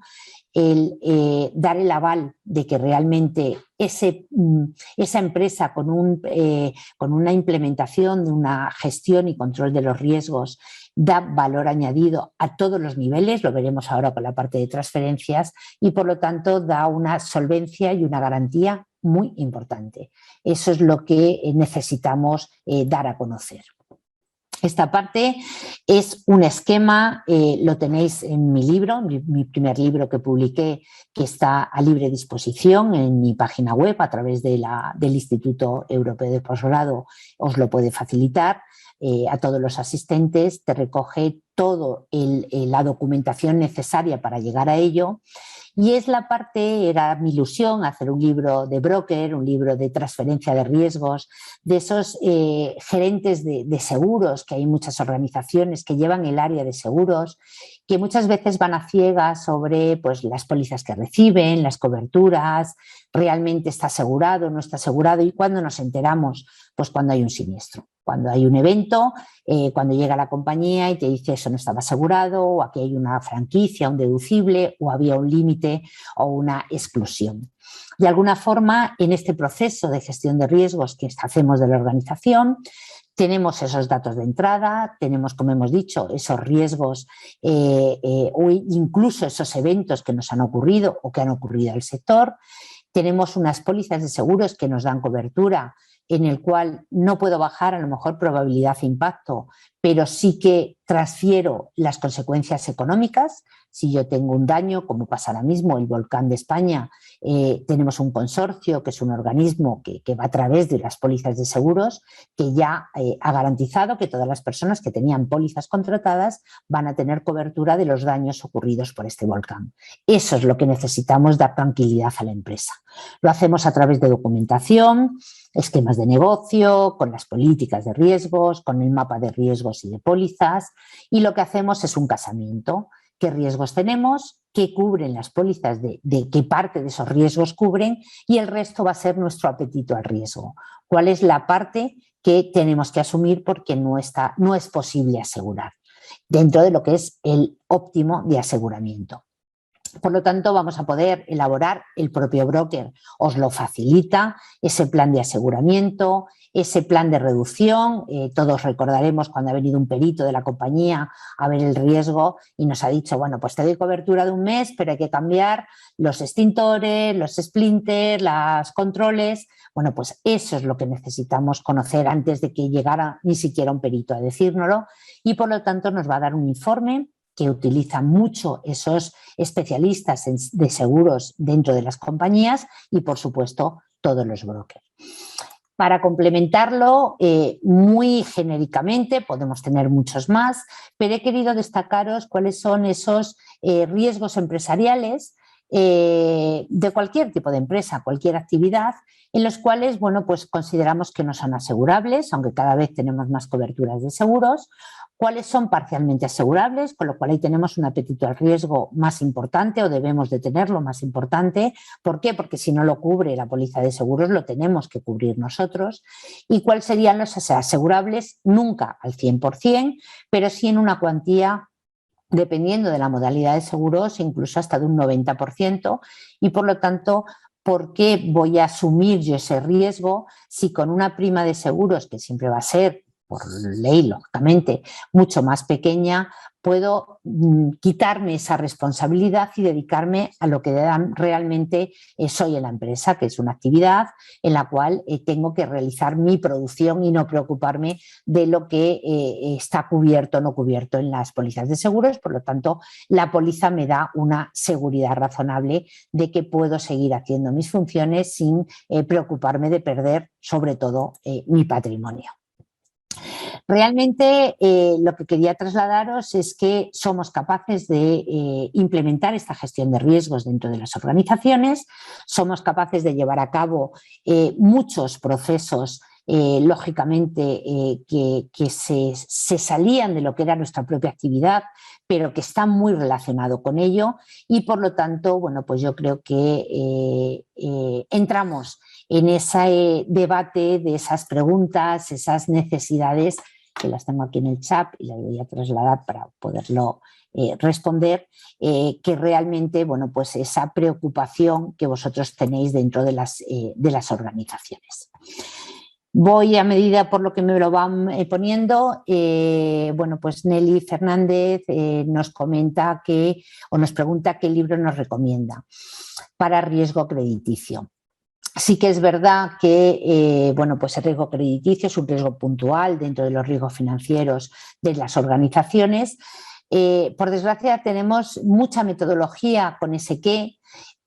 dar el aval de que realmente esa empresa con una implementación de una gestión y control de los riesgos da valor añadido a todos los niveles, lo veremos ahora con la parte de transferencias, y por lo tanto da una solvencia y una garantía muy importante. Eso es lo que necesitamos dar a conocer. Esta parte es un esquema, lo tenéis en mi libro, mi primer libro que publiqué, que está a libre disposición en mi página web a través del Instituto Europeo de Posgrado, os lo puede facilitar. A todos los asistentes, te recoge toda la documentación necesaria para llegar a ello. Y es la parte, era mi ilusión hacer un libro de broker, un libro de transferencia de riesgos, de esos gerentes de seguros, que hay muchas organizaciones que llevan el área de seguros, que muchas veces van a ciegas sobre pues, las pólizas que reciben, las coberturas, realmente está asegurado, no está asegurado, y cuando nos enteramos, pues cuando hay un siniestro. Cuando hay un evento, cuando llega la compañía y te dice eso no estaba asegurado, o aquí hay una franquicia, un deducible, o había un límite o una exclusión. De alguna forma, en este proceso de gestión de riesgos que hacemos de la organización, tenemos esos datos de entrada, tenemos, como hemos dicho, esos riesgos o incluso esos eventos que nos han ocurrido o que han ocurrido al sector. Tenemos unas pólizas de seguros que nos dan cobertura, en el cual no puedo bajar a lo mejor probabilidad de impacto, pero sí que transfiero las consecuencias económicas. Si yo tengo un daño, como pasa ahora mismo, el volcán de España, tenemos un consorcio que es un organismo que va a través de las pólizas de seguros, que ya ha garantizado que todas las personas que tenían pólizas contratadas van a tener cobertura de los daños ocurridos por este volcán. Eso es lo que necesitamos, dar tranquilidad a la empresa. Lo hacemos a través de documentación, esquemas de negocio, con las políticas de riesgos, con el mapa de riesgos y de pólizas, y lo que hacemos es un casamiento. ¿Qué riesgos tenemos? ¿Qué cubren las pólizas? ¿De qué parte de esos riesgos cubren? Y el resto va a ser nuestro apetito al riesgo. ¿Cuál es la parte que tenemos que asumir porque no es posible asegurar dentro de lo que es el óptimo de aseguramiento? Por lo tanto, vamos a poder elaborar, el propio broker os lo facilita, ese plan de aseguramiento, ese plan de reducción. Todos recordaremos cuando ha venido un perito de la compañía a ver el riesgo y nos ha dicho, bueno, pues te doy cobertura de un mes, pero hay que cambiar los extintores, los splinters, los controles. Bueno, pues eso es lo que necesitamos conocer antes de que llegara ni siquiera un perito a decírnoslo, y por lo tanto nos va a dar un informe que utilizan mucho esos especialistas de seguros dentro de las compañías y, por supuesto, todos los brokers. Para complementarlo, muy genéricamente, podemos tener muchos más, pero he querido destacaros cuáles son esos riesgos empresariales de cualquier tipo de empresa, cualquier actividad, en los cuales, bueno, pues consideramos que no son asegurables, aunque cada vez tenemos más coberturas de seguros, cuáles son parcialmente asegurables, con lo cual ahí tenemos un apetito al riesgo más importante, o debemos de tenerlo más importante. ¿Por qué? Porque si no lo cubre la póliza de seguros, lo tenemos que cubrir nosotros. ¿Y cuáles serían los asegurables? Nunca al 100%, pero sí en una cuantía, dependiendo de la modalidad de seguros, incluso hasta de un 90%, y por lo tanto, ¿por qué voy a asumir yo ese riesgo si con una prima de seguros, que siempre va a ser, por ley, lógicamente, mucho más pequeña, puedo quitarme esa responsabilidad y dedicarme a lo que realmente soy en la empresa, que es una actividad en la cual tengo que realizar mi producción y no preocuparme de lo que está cubierto o no cubierto en las pólizas de seguros? Por lo tanto, la póliza me da una seguridad razonable de que puedo seguir haciendo mis funciones sin preocuparme de perder, sobre todo, mi patrimonio. Realmente lo que quería trasladaros es que somos capaces de implementar esta gestión de riesgos dentro de las organizaciones, somos capaces de llevar a cabo muchos procesos lógicamente que se salían de lo que era nuestra propia actividad, pero que están muy relacionados con ello, y por lo tanto, bueno, pues yo creo que entramos en ese debate de esas preguntas, esas necesidades, que las tengo aquí en el chat y las voy a trasladar para poderlo responder, que realmente, bueno, pues esa preocupación que vosotros tenéis dentro de las organizaciones. Voy a medida por lo que me lo van poniendo. Bueno, pues Nelly Fernández nos comenta o nos pregunta qué libro nos recomienda para riesgo crediticio. Sí que es verdad que bueno, pues el riesgo crediticio es un riesgo puntual dentro de los riesgos financieros de las organizaciones. Por desgracia tenemos mucha metodología con ese qué,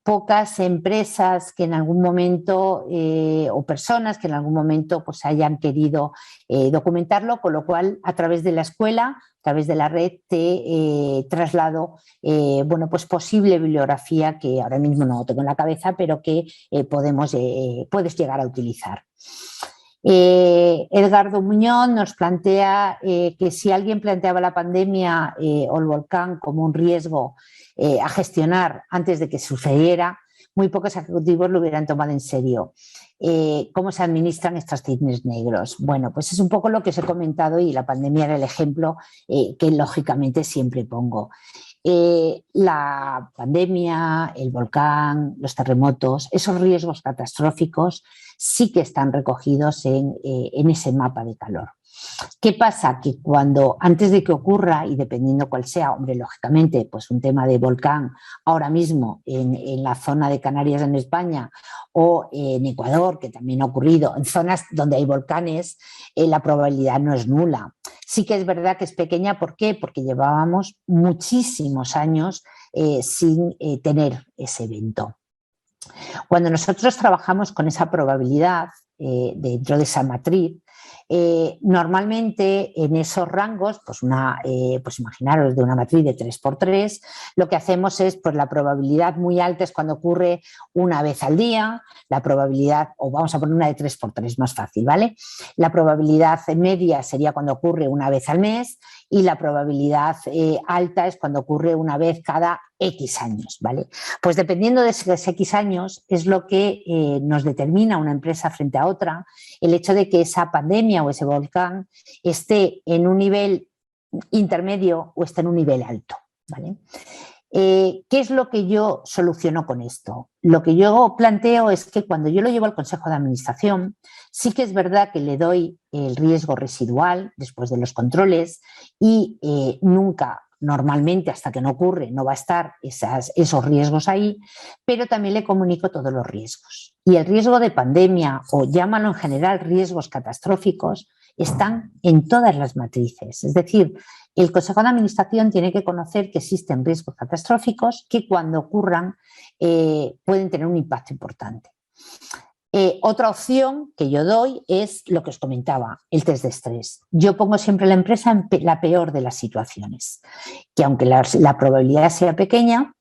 pocas empresas que en algún momento o personas que en algún momento pues hayan querido documentarlo, con lo cual a través de la escuela, a través de la red, te traslado bueno, pues posible bibliografía que ahora mismo no tengo en la cabeza, pero que puedes llegar a utilizar. Edgardo Muñoz nos plantea que si alguien planteaba la pandemia o el volcán como un riesgo a gestionar antes de que sucediera, muy pocos ejecutivos lo hubieran tomado en serio. ¿Cómo se administran estos cisnes negros? Bueno, pues es un poco lo que os he comentado, y la pandemia era el ejemplo que lógicamente siempre pongo. La pandemia, el volcán, los terremotos, esos riesgos catastróficos sí que están recogidos en ese mapa de calor. ¿Qué pasa? Que cuando, antes de que ocurra, y dependiendo cuál sea, hombre, lógicamente, pues un tema de volcán ahora mismo en la zona de Canarias en España o en Ecuador, que también ha ocurrido, en zonas donde hay volcanes, la probabilidad no es nula. Sí que es verdad que es pequeña, ¿por qué? Porque llevábamos muchísimos años sin tener ese evento. Cuando nosotros trabajamos con esa probabilidad dentro de esa matriz, normalmente en esos rangos, pues imaginaros de una matriz de 3×3, lo que hacemos es, pues la probabilidad muy alta es cuando ocurre una vez al día, la probabilidad, o vamos a poner una de 3×3 más fácil, ¿vale? La probabilidad media sería cuando ocurre una vez al mes y la probabilidad alta es cuando ocurre una vez cada X años, ¿vale? Pues dependiendo de esos X años es lo que nos determina una empresa frente a otra, el hecho de que esa pandemia o ese volcán esté en un nivel intermedio o esté en un nivel alto, ¿vale? ¿Qué es lo que yo soluciono con esto? Lo que yo planteo es que cuando yo lo llevo al Consejo de Administración, sí que es verdad que le doy el riesgo residual después de los controles y nunca, normalmente hasta que no ocurre, no va a estar esos riesgos ahí, pero también le comunico todos los riesgos. Y el riesgo de pandemia, o llámalo en general riesgos catastróficos, están en todas las matrices. Es decir, el Consejo de Administración tiene que conocer que existen riesgos catastróficos que cuando ocurran pueden tener un impacto importante. Otra opción que yo doy es lo que os comentaba, el test de estrés. Yo pongo siempre a la empresa en la peor de las situaciones, que aunque la probabilidad sea pequeña,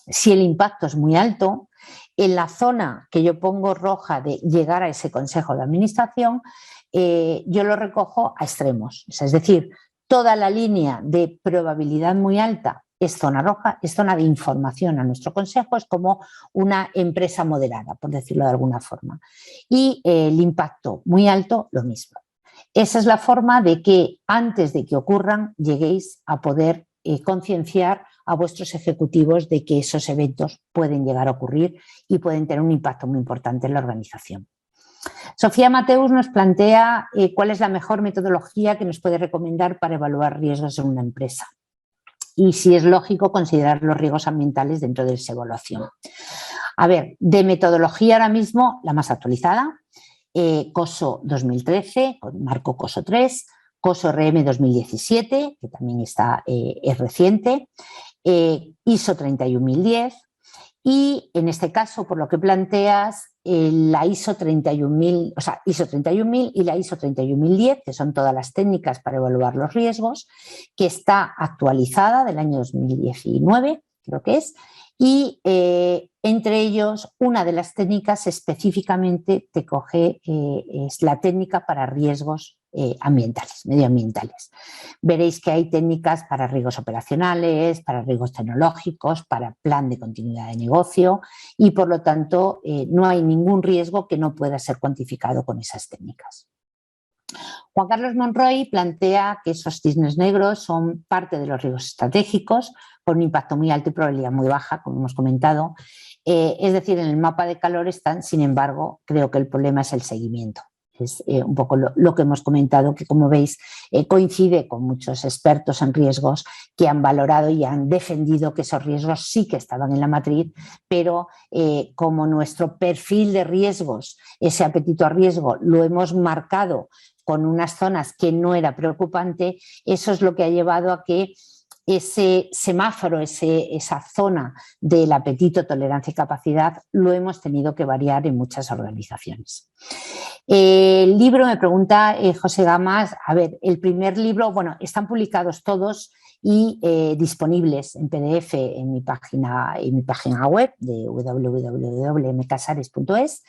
si el impacto es muy alto, en la zona que yo pongo roja de llegar a ese Consejo de Administración, yo lo recojo a extremos. Es decir, toda la línea de probabilidad muy alta es zona roja, es zona de información a nuestro consejo, es como una empresa moderada, por decirlo de alguna forma. Y el impacto muy alto, lo mismo. Esa es la forma de que antes de que ocurran lleguéis a poder concienciar a vuestros ejecutivos de que esos eventos pueden llegar a ocurrir y pueden tener un impacto muy importante en la organización. Sofía Mateus nos plantea cuál es la mejor metodología que nos puede recomendar para evaluar riesgos en una empresa y si es lógico considerar los riesgos ambientales dentro de esa evaluación. A ver, de metodología ahora mismo la más actualizada, COSO 2013, con marco COSO 3, COSO RM 2017, que también es reciente, ISO 31010 y en este caso, por lo que planteas, la ISO 31000, o sea, ISO 31000 y la ISO 31010, que son todas las técnicas para evaluar los riesgos, que está actualizada del año 2019, creo que es, y entre ellos una de las técnicas específicamente te coge, es la técnica para riesgos ambientales, medioambientales. Veréis que hay técnicas para riesgos operacionales, para riesgos tecnológicos, para plan de continuidad de negocio y por lo tanto no hay ningún riesgo que no pueda ser cuantificado con esas técnicas. Juan Carlos Monroy plantea que esos cisnes negros son parte de los riesgos estratégicos con un impacto muy alto y probabilidad muy baja, como hemos comentado. Es decir, en el mapa de calor están, sin embargo, creo que el problema es el seguimiento. Es un poco lo que hemos comentado, que como veis coincide con muchos expertos en riesgos que han valorado y han defendido que esos riesgos sí que estaban en la matriz, pero como nuestro perfil de riesgos, ese apetito a riesgo, lo hemos marcado con unas zonas que no era preocupante, eso es lo que ha llevado a que ese semáforo, esa zona del apetito, tolerancia y capacidad, lo hemos tenido que variar en muchas organizaciones. El libro, me pregunta José Gamas, a ver, el primer libro, bueno, están publicados todos y disponibles en PDF en mi página web de www.mcasares.es.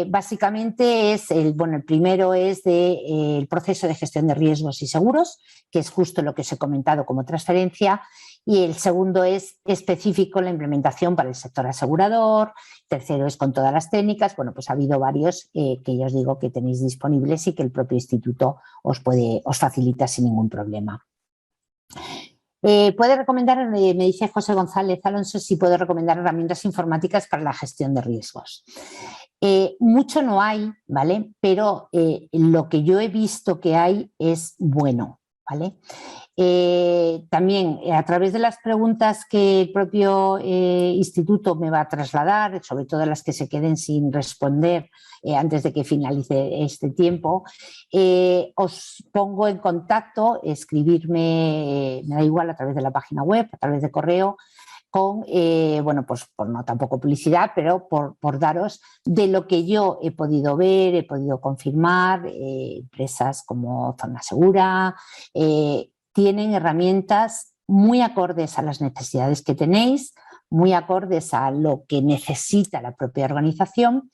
Básicamente es, el primero es el proceso de gestión de riesgos y seguros, que es justo lo que os he comentado como transferencia, y el segundo es específico la implementación para el sector asegurador, tercero es con todas las técnicas. Bueno, pues ha habido varios que ya os digo que tenéis disponibles y que el propio instituto os facilita sin ningún problema. Puede recomendar, me dice José González Alonso, si puede recomendar herramientas informáticas para la gestión de riesgos. Mucho no hay, ¿vale? Pero lo que yo he visto que hay es bueno, ¿vale? También a través de las preguntas que el propio instituto me va a trasladar, sobre todo las que se queden sin responder antes de que finalice este tiempo, os pongo en contacto, escribirme, me da igual, a través de la página web, a través de correo, con, bueno, pues por no tampoco publicidad, pero por daros de lo que yo he podido ver, he podido confirmar, empresas como Zona Segura, tienen herramientas muy acordes a las necesidades que tenéis, muy acordes a lo que necesita la propia organización,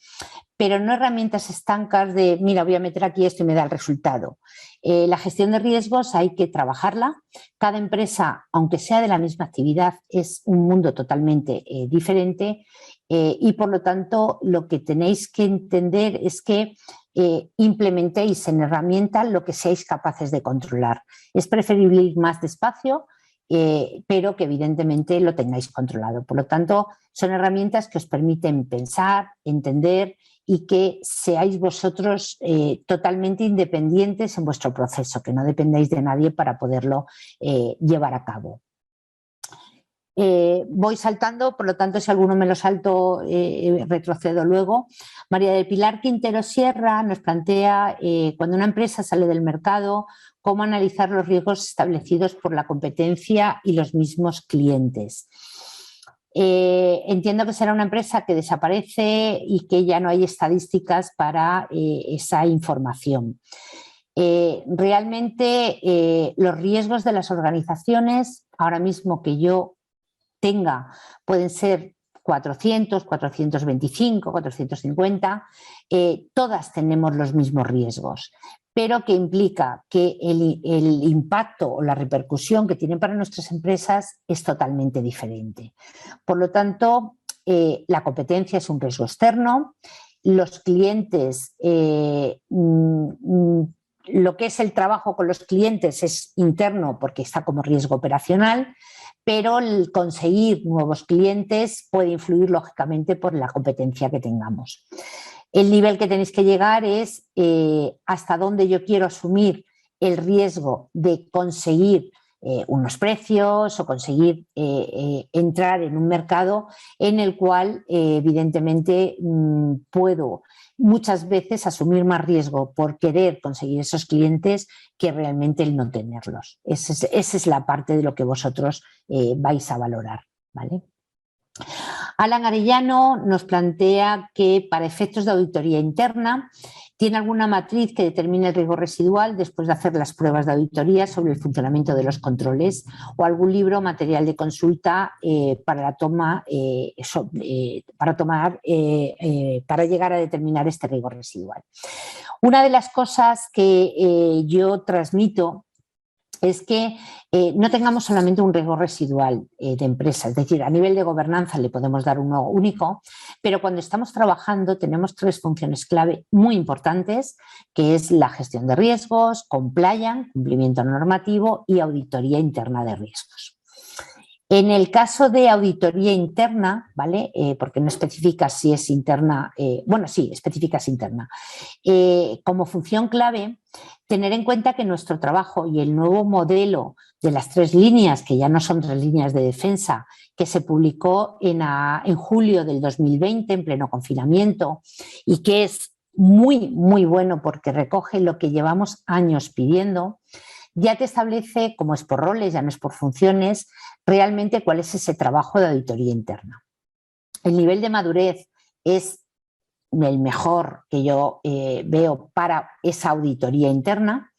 pero no herramientas estancas de, mira, voy a meter aquí esto y me da el resultado. La gestión de riesgos hay que trabajarla. Cada empresa, aunque sea de la misma actividad, es un mundo totalmente diferente y, por lo tanto, lo que tenéis que entender es que implementéis en herramienta lo que seáis capaces de controlar. Es preferible ir más despacio, pero que evidentemente lo tengáis controlado. Por lo tanto, son herramientas que os permiten pensar, entender y que seáis vosotros totalmente independientes en vuestro proceso, que no dependáis de nadie para poderlo llevar a cabo. Voy saltando, por lo tanto, si alguno me lo salto, retrocedo luego. María del Pilar Quintero Sierra nos plantea, cuando una empresa sale del mercado, cómo analizar los riesgos establecidos por la competencia y los mismos clientes. Entiendo que será una empresa que desaparece y que ya no hay estadísticas para esa información. Realmente los riesgos de las organizaciones, ahora mismo que yo tenga, pueden ser 400, 425, 450, todas tenemos los mismos riesgos, pero que implica que el impacto o la repercusión que tienen para nuestras empresas es totalmente diferente. Por lo tanto, la competencia es un riesgo externo, los clientes, lo que es el trabajo con los clientes es interno porque está como riesgo operacional, pero el conseguir nuevos clientes puede influir lógicamente por la competencia que tengamos. El nivel que tenéis que llegar es hasta dónde yo quiero asumir el riesgo de conseguir unos precios o conseguir entrar en un mercado en el cual evidentemente puedo muchas veces asumir más riesgo por querer conseguir esos clientes que realmente el no tenerlos. Esa es la parte de lo que vosotros vais a valorar, ¿vale? Alan Arellano nos plantea que para efectos de auditoría interna tiene alguna matriz que determine el riesgo residual después de hacer las pruebas de auditoría sobre el funcionamiento de los controles o algún libro o material de consulta para llegar a determinar este riesgo residual. Una de las cosas que yo transmito es que no tengamos solamente un riesgo residual de empresa, es decir, a nivel de gobernanza le podemos dar uno único, pero cuando estamos trabajando tenemos tres funciones clave muy importantes, que es la gestión de riesgos, compliance, cumplimiento normativo y auditoría interna de riesgos. En el caso de auditoría interna, ¿vale? Porque no especifica si es interna, bueno, sí, especifica si es interna. Como función clave, tener en cuenta que nuestro trabajo y el nuevo modelo de las 3 líneas, que ya no son 3 líneas de defensa, que se publicó en julio del 2020, en pleno confinamiento, y que es muy, muy bueno porque recoge lo que llevamos años pidiendo, ya te establece, como es por roles, ya no es por funciones, realmente cuál es ese trabajo de auditoría interna. El nivel de madurez es el mejor que yo veo para esa auditoría interna,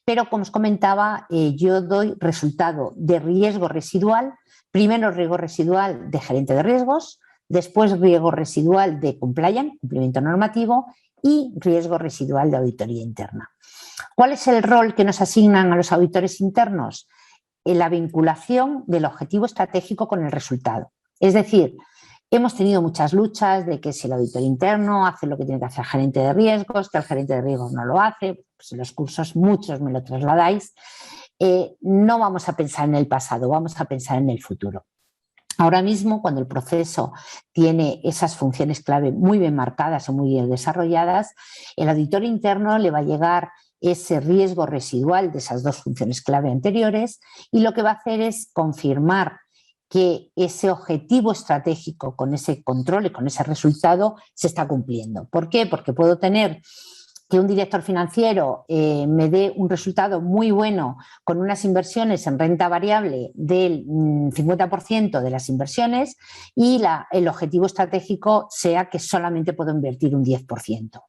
pero como os comentaba, yo doy resultado de riesgo residual, primero riesgo residual de gerente de riesgos, después riesgo residual de compliance, cumplimiento normativo, y riesgo residual de auditoría interna. ¿Cuál es el rol que nos asignan a los auditores internos? La vinculación del objetivo estratégico con el resultado. Es decir, hemos tenido muchas luchas de que si el auditor interno hace lo que tiene que hacer el gerente de riesgos, que el gerente de riesgos no lo hace, pues en los cursos muchos me lo trasladáis. No vamos a pensar en el pasado, vamos a pensar en el futuro. Ahora mismo, cuando el proceso tiene esas funciones clave muy bien marcadas o muy bien desarrolladas, el auditor interno le va a llegar ese riesgo residual de esas dos funciones clave anteriores y lo que va a hacer es confirmar que ese objetivo estratégico con ese control y con ese resultado se está cumpliendo. ¿Por qué? Porque puedo tener que un director financiero me dé un resultado muy bueno con unas inversiones en renta variable del 50% de las inversiones y el objetivo estratégico sea que solamente puedo invertir un 10%.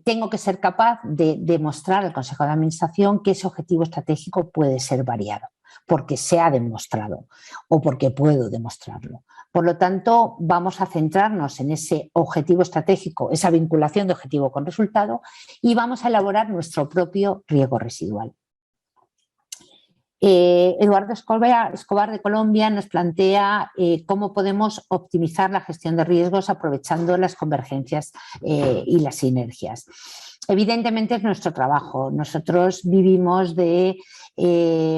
Tengo que ser capaz de demostrar al Consejo de Administración que ese objetivo estratégico puede ser variado, porque se ha demostrado o porque puedo demostrarlo. Por lo tanto, vamos a centrarnos en ese objetivo estratégico, esa vinculación de objetivo con resultado, y vamos a elaborar nuestro propio riesgo residual. Eduardo Escobar de Colombia nos plantea cómo podemos optimizar la gestión de riesgos aprovechando las convergencias y las sinergias. Evidentemente es nuestro trabajo. Nosotros vivimos de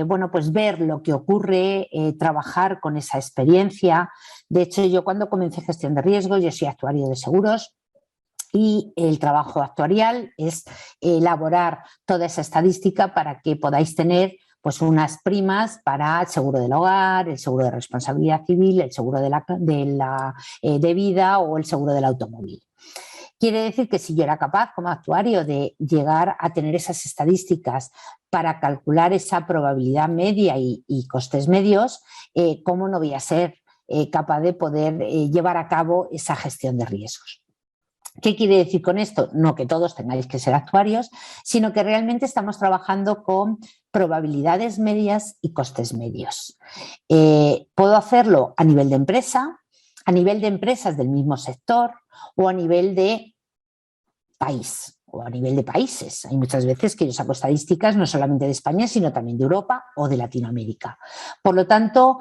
bueno, pues ver lo que ocurre, trabajar con esa experiencia. De hecho, yo cuando comencé gestión de riesgos, yo soy actuario de seguros, y el trabajo actuarial es elaborar toda esa estadística para que podáis tener pues unas primas para el seguro del hogar, el seguro de responsabilidad civil, el seguro de vida o el seguro del automóvil. Quiere decir que si yo era capaz como actuario de llegar a tener esas estadísticas para calcular esa probabilidad media y costes medios, ¿cómo no voy a ser capaz de poder llevar a cabo esa gestión de riesgos? ¿Qué quiere decir con esto? No que todos tengáis que ser actuarios, sino que realmente estamos trabajando con probabilidades medias y costes medios. Puedo hacerlo a nivel de empresa, a nivel de empresas del mismo sector o a nivel de país o a nivel de países. Hay muchas veces que yo saco estadísticas no solamente de España, sino también de Europa o de Latinoamérica. Por lo tanto,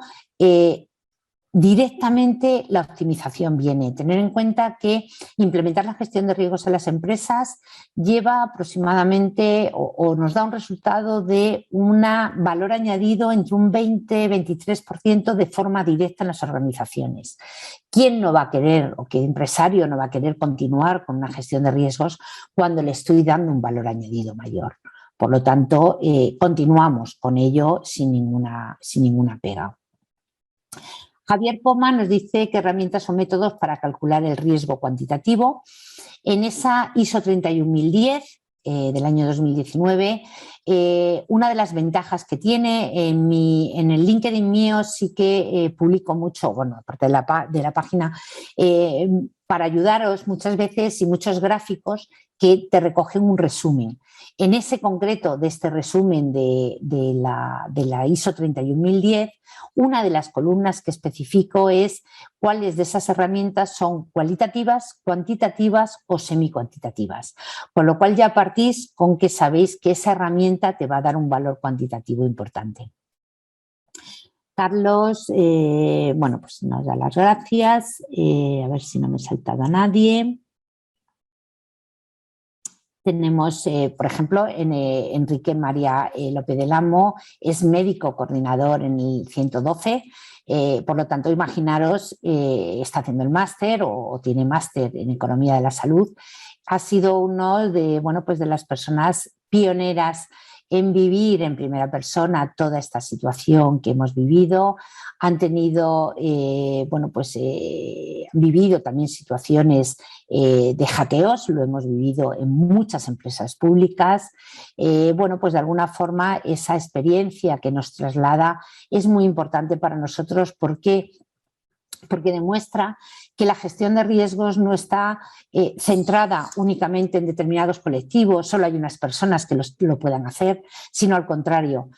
directamente la optimización viene. Tener en cuenta que implementar la gestión de riesgos en las empresas lleva aproximadamente o nos da un resultado de un valor añadido entre un 20-23% de forma directa en las organizaciones. ¿Quién no va a querer o qué empresario no va a querer continuar con una gestión de riesgos cuando le estoy dando un valor añadido mayor? Por lo tanto, continuamos con ello sin ninguna pega. Javier Poma nos dice qué herramientas o métodos para calcular el riesgo cuantitativo. En esa ISO 31010 del año 2019, una de las ventajas que tiene en el LinkedIn mío sí que publico mucho, bueno, aparte de la página, para ayudaros muchas veces y muchos gráficos que te recogen un resumen. En ese concreto de este resumen de la ISO 31010, una de las columnas que especifico es cuáles de esas herramientas son cualitativas, cuantitativas o semicuantitativas. Con lo cual ya partís con que sabéis que esa herramienta te va a dar un valor cuantitativo importante. Carlos, bueno, pues nos da las gracias. A ver si no me he saltado a nadie. Tenemos, por ejemplo, Enrique María López del Amo, es médico coordinador en el 112, por lo tanto, imaginaros, está haciendo el máster o tiene máster en Economía de la Salud. Ha sido uno de, bueno, pues de las personas pioneras en vivir en primera persona toda esta situación que hemos vivido. Han tenido, bueno, pues vivido también situaciones de hackeos, lo hemos vivido en muchas empresas públicas. Bueno, pues de alguna forma esa experiencia que nos traslada es muy importante para nosotros porque demuestra que la gestión de riesgos no está centrada únicamente en determinados colectivos, solo hay unas personas que lo puedan hacer, sino al contrario,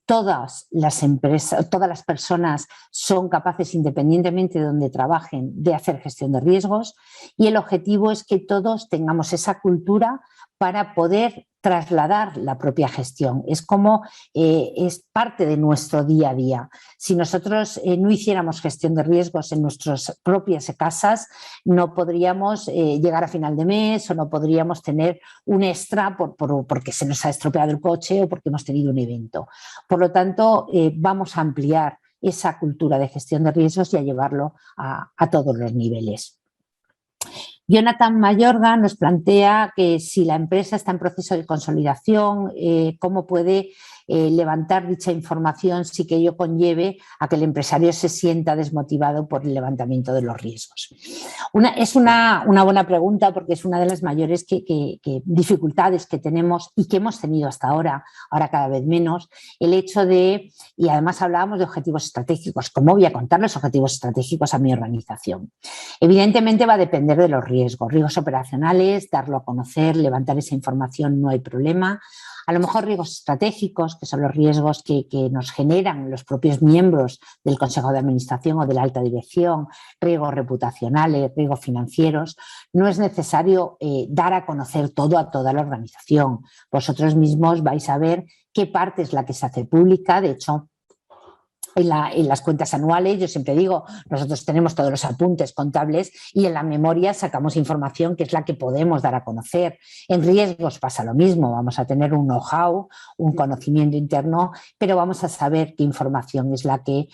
todas las empresas, todas las personas son capaces, independientemente de donde trabajen, de hacer gestión de riesgos, y el objetivo es que todos tengamos esa cultura para poder trasladar la propia gestión. Es como es parte de nuestro día a día. Si nosotros no hiciéramos gestión de riesgos en nuestras propias casas, no podríamos llegar a final de mes o no podríamos tener un extra porque se nos ha estropeado el coche o porque hemos tenido un evento. Por lo tanto, vamos a ampliar esa cultura de gestión de riesgos y a llevarlo a todos los niveles. Jonathan Mayorga nos plantea que si la empresa está en proceso de consolidación, cómo puede levantar dicha información sin que ello conlleve a que el empresario se sienta desmotivado por el levantamiento de los riesgos. Es una buena pregunta porque es una de las mayores dificultades que tenemos y que hemos tenido hasta ahora cada vez menos, el hecho de, y además hablábamos de objetivos estratégicos, ¿cómo voy a contar los objetivos estratégicos a mi organización? Evidentemente va a depender de los riesgos operacionales, darlo a conocer, levantar esa información, no hay problema. A lo mejor riesgos estratégicos, que son los riesgos que nos generan los propios miembros del Consejo de Administración o de la alta dirección, riesgos reputacionales, riesgos financieros. No es necesario dar a conocer todo a toda la organización. Vosotros mismos vais a ver qué parte es la que se hace pública. De hecho, en las cuentas anuales, yo siempre digo, nosotros tenemos todos los apuntes contables y en la memoria sacamos información que es la que podemos dar a conocer. En riesgos pasa lo mismo, vamos a tener un know-how, un conocimiento interno, pero vamos a saber qué información es la que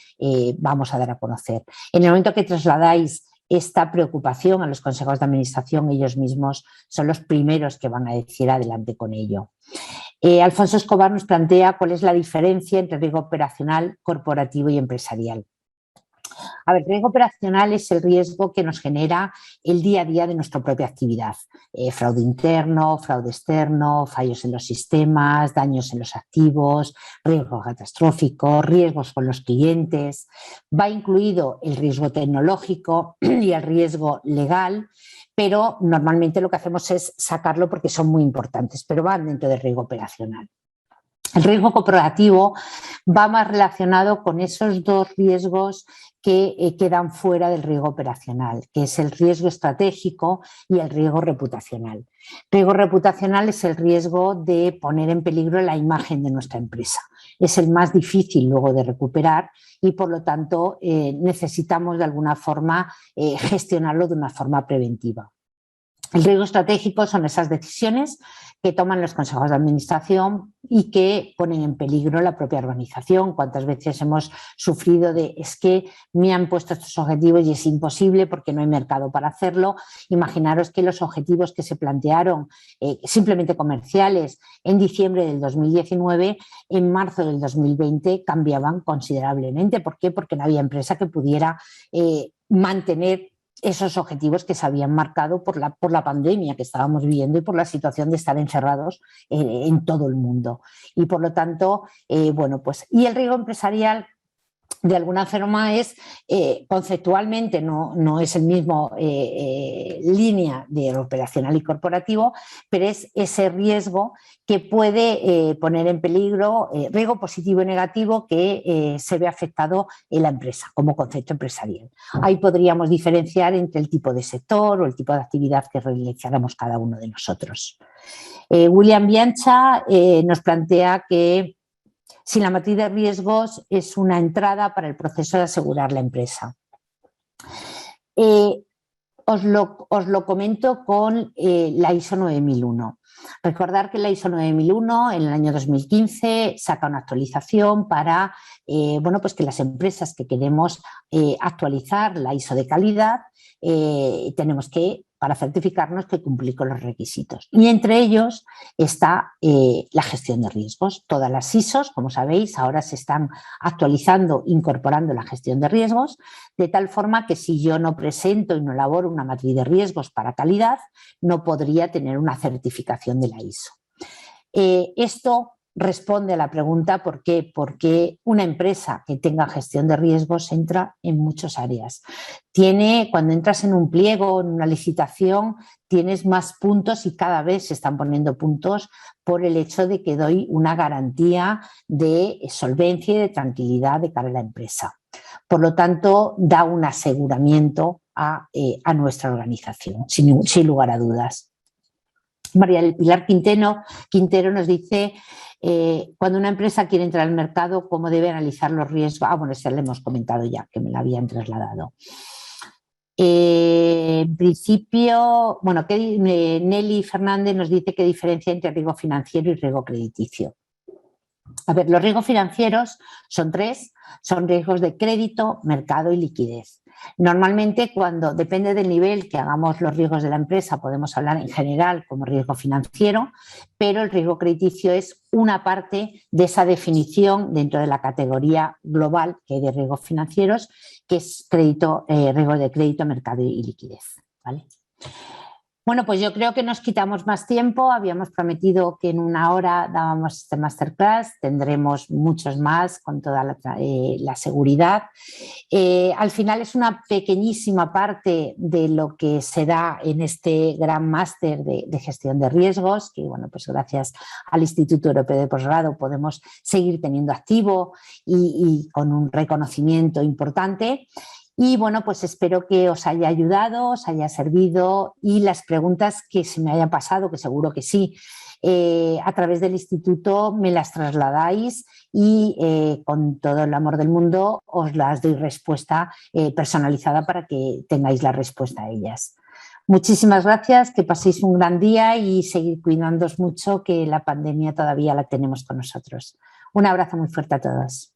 vamos a dar a conocer. En el momento que trasladáis esta preocupación a los consejos de administración, ellos mismos son los primeros que van a decir adelante con ello. Alfonso Escobar nos plantea cuál es la diferencia entre riesgo operacional, corporativo y empresarial. A ver, riesgo operacional es el riesgo que nos genera el día a día de nuestra propia actividad. Fraude interno, fraude externo, fallos en los sistemas, daños en los activos, riesgos catastróficos, riesgos con los clientes. Va incluido el riesgo tecnológico y el riesgo legal, pero normalmente lo que hacemos es sacarlo porque son muy importantes, pero van dentro del riesgo operacional. El riesgo corporativo va más relacionado con esos dos riesgos que quedan fuera del riesgo operacional, que es el riesgo estratégico y el riesgo reputacional. Riesgo reputacional es el riesgo de poner en peligro la imagen de nuestra empresa. Es el más difícil luego de recuperar y por lo tanto necesitamos de alguna forma gestionarlo de una forma preventiva. El riesgo estratégico son esas decisiones que toman los consejos de administración y que ponen en peligro la propia organización. ¿Cuántas veces hemos sufrido de es que me han puesto estos objetivos y es imposible porque no hay mercado para hacerlo? Imaginaros que los objetivos que se plantearon simplemente comerciales en diciembre del 2019, en marzo del 2020 cambiaban considerablemente. ¿Por qué? Porque no había empresa que pudiera mantener esos objetivos que se habían marcado por la pandemia que estábamos viviendo y por la situación de estar encerrados en todo el mundo. Y por lo tanto, bueno, pues, y el riesgo empresarial de alguna forma es conceptualmente no es el mismo línea de operacional y corporativo, pero es ese riesgo que puede poner en peligro, riesgo positivo y negativo que se ve afectado en la empresa como concepto empresarial. Ahí podríamos diferenciar entre el tipo de sector o el tipo de actividad que realizáramos cada uno de nosotros. William Biancha nos plantea que si la matriz de riesgos es una entrada para el proceso de asegurar la empresa. Os lo comento con la ISO 9001. Recordar que la ISO 9001 en el año 2015 saca una actualización para bueno, pues que las empresas que queremos actualizar la ISO de calidad tenemos que, para certificarnos, que cumplir con los requisitos. Y entre ellos está la gestión de riesgos. Todas las ISOs, como sabéis, ahora se están actualizando, incorporando la gestión de riesgos, de tal forma que si yo no presento y no elaboro una matriz de riesgos para calidad, no podría tener una certificación de la ISO. Esto responde a la pregunta ¿por qué? Porque una empresa que tenga gestión de riesgos entra en muchas áreas. Cuando entras en un pliego, en una licitación, tienes más puntos y cada vez se están poniendo puntos por el hecho de que doy una garantía de solvencia y de tranquilidad de cara a la empresa. Por lo tanto, da un aseguramiento a nuestra organización, sin lugar a dudas. María del Pilar Quintero nos dice cuando una empresa quiere entrar al mercado, ¿cómo debe analizar los riesgos? Bueno, eso lo hemos comentado ya, que me lo habían trasladado. En principio, bueno, Nelly Fernández nos dice qué diferencia entre riesgo financiero y riesgo crediticio. A ver, los riesgos financieros son tres, son riesgos de crédito, mercado y liquidez. Normalmente, depende del nivel que hagamos los riesgos de la empresa, podemos hablar en general como riesgo financiero, pero el riesgo crediticio es una parte de esa definición dentro de la categoría global que hay de riesgos financieros, que es riesgo de crédito, mercado y liquidez, ¿vale? Bueno, pues yo creo que nos quitamos más tiempo. Habíamos prometido que en 1 hora dábamos este masterclass. Tendremos muchos más con toda la seguridad. Al final es una pequeñísima parte de lo que se da en este gran máster de gestión de riesgos, que bueno, pues gracias al Instituto Europeo de Posgrado podemos seguir teniendo activo y con un reconocimiento importante. Y bueno, pues espero que os haya ayudado, os haya servido y las preguntas que se me hayan pasado, que seguro que sí, a través del instituto me las trasladáis y con todo el amor del mundo os las doy respuesta personalizada para que tengáis la respuesta a ellas. Muchísimas gracias, que paséis un gran día y seguid cuidándoos mucho, que la pandemia todavía la tenemos con nosotros. Un abrazo muy fuerte a todos.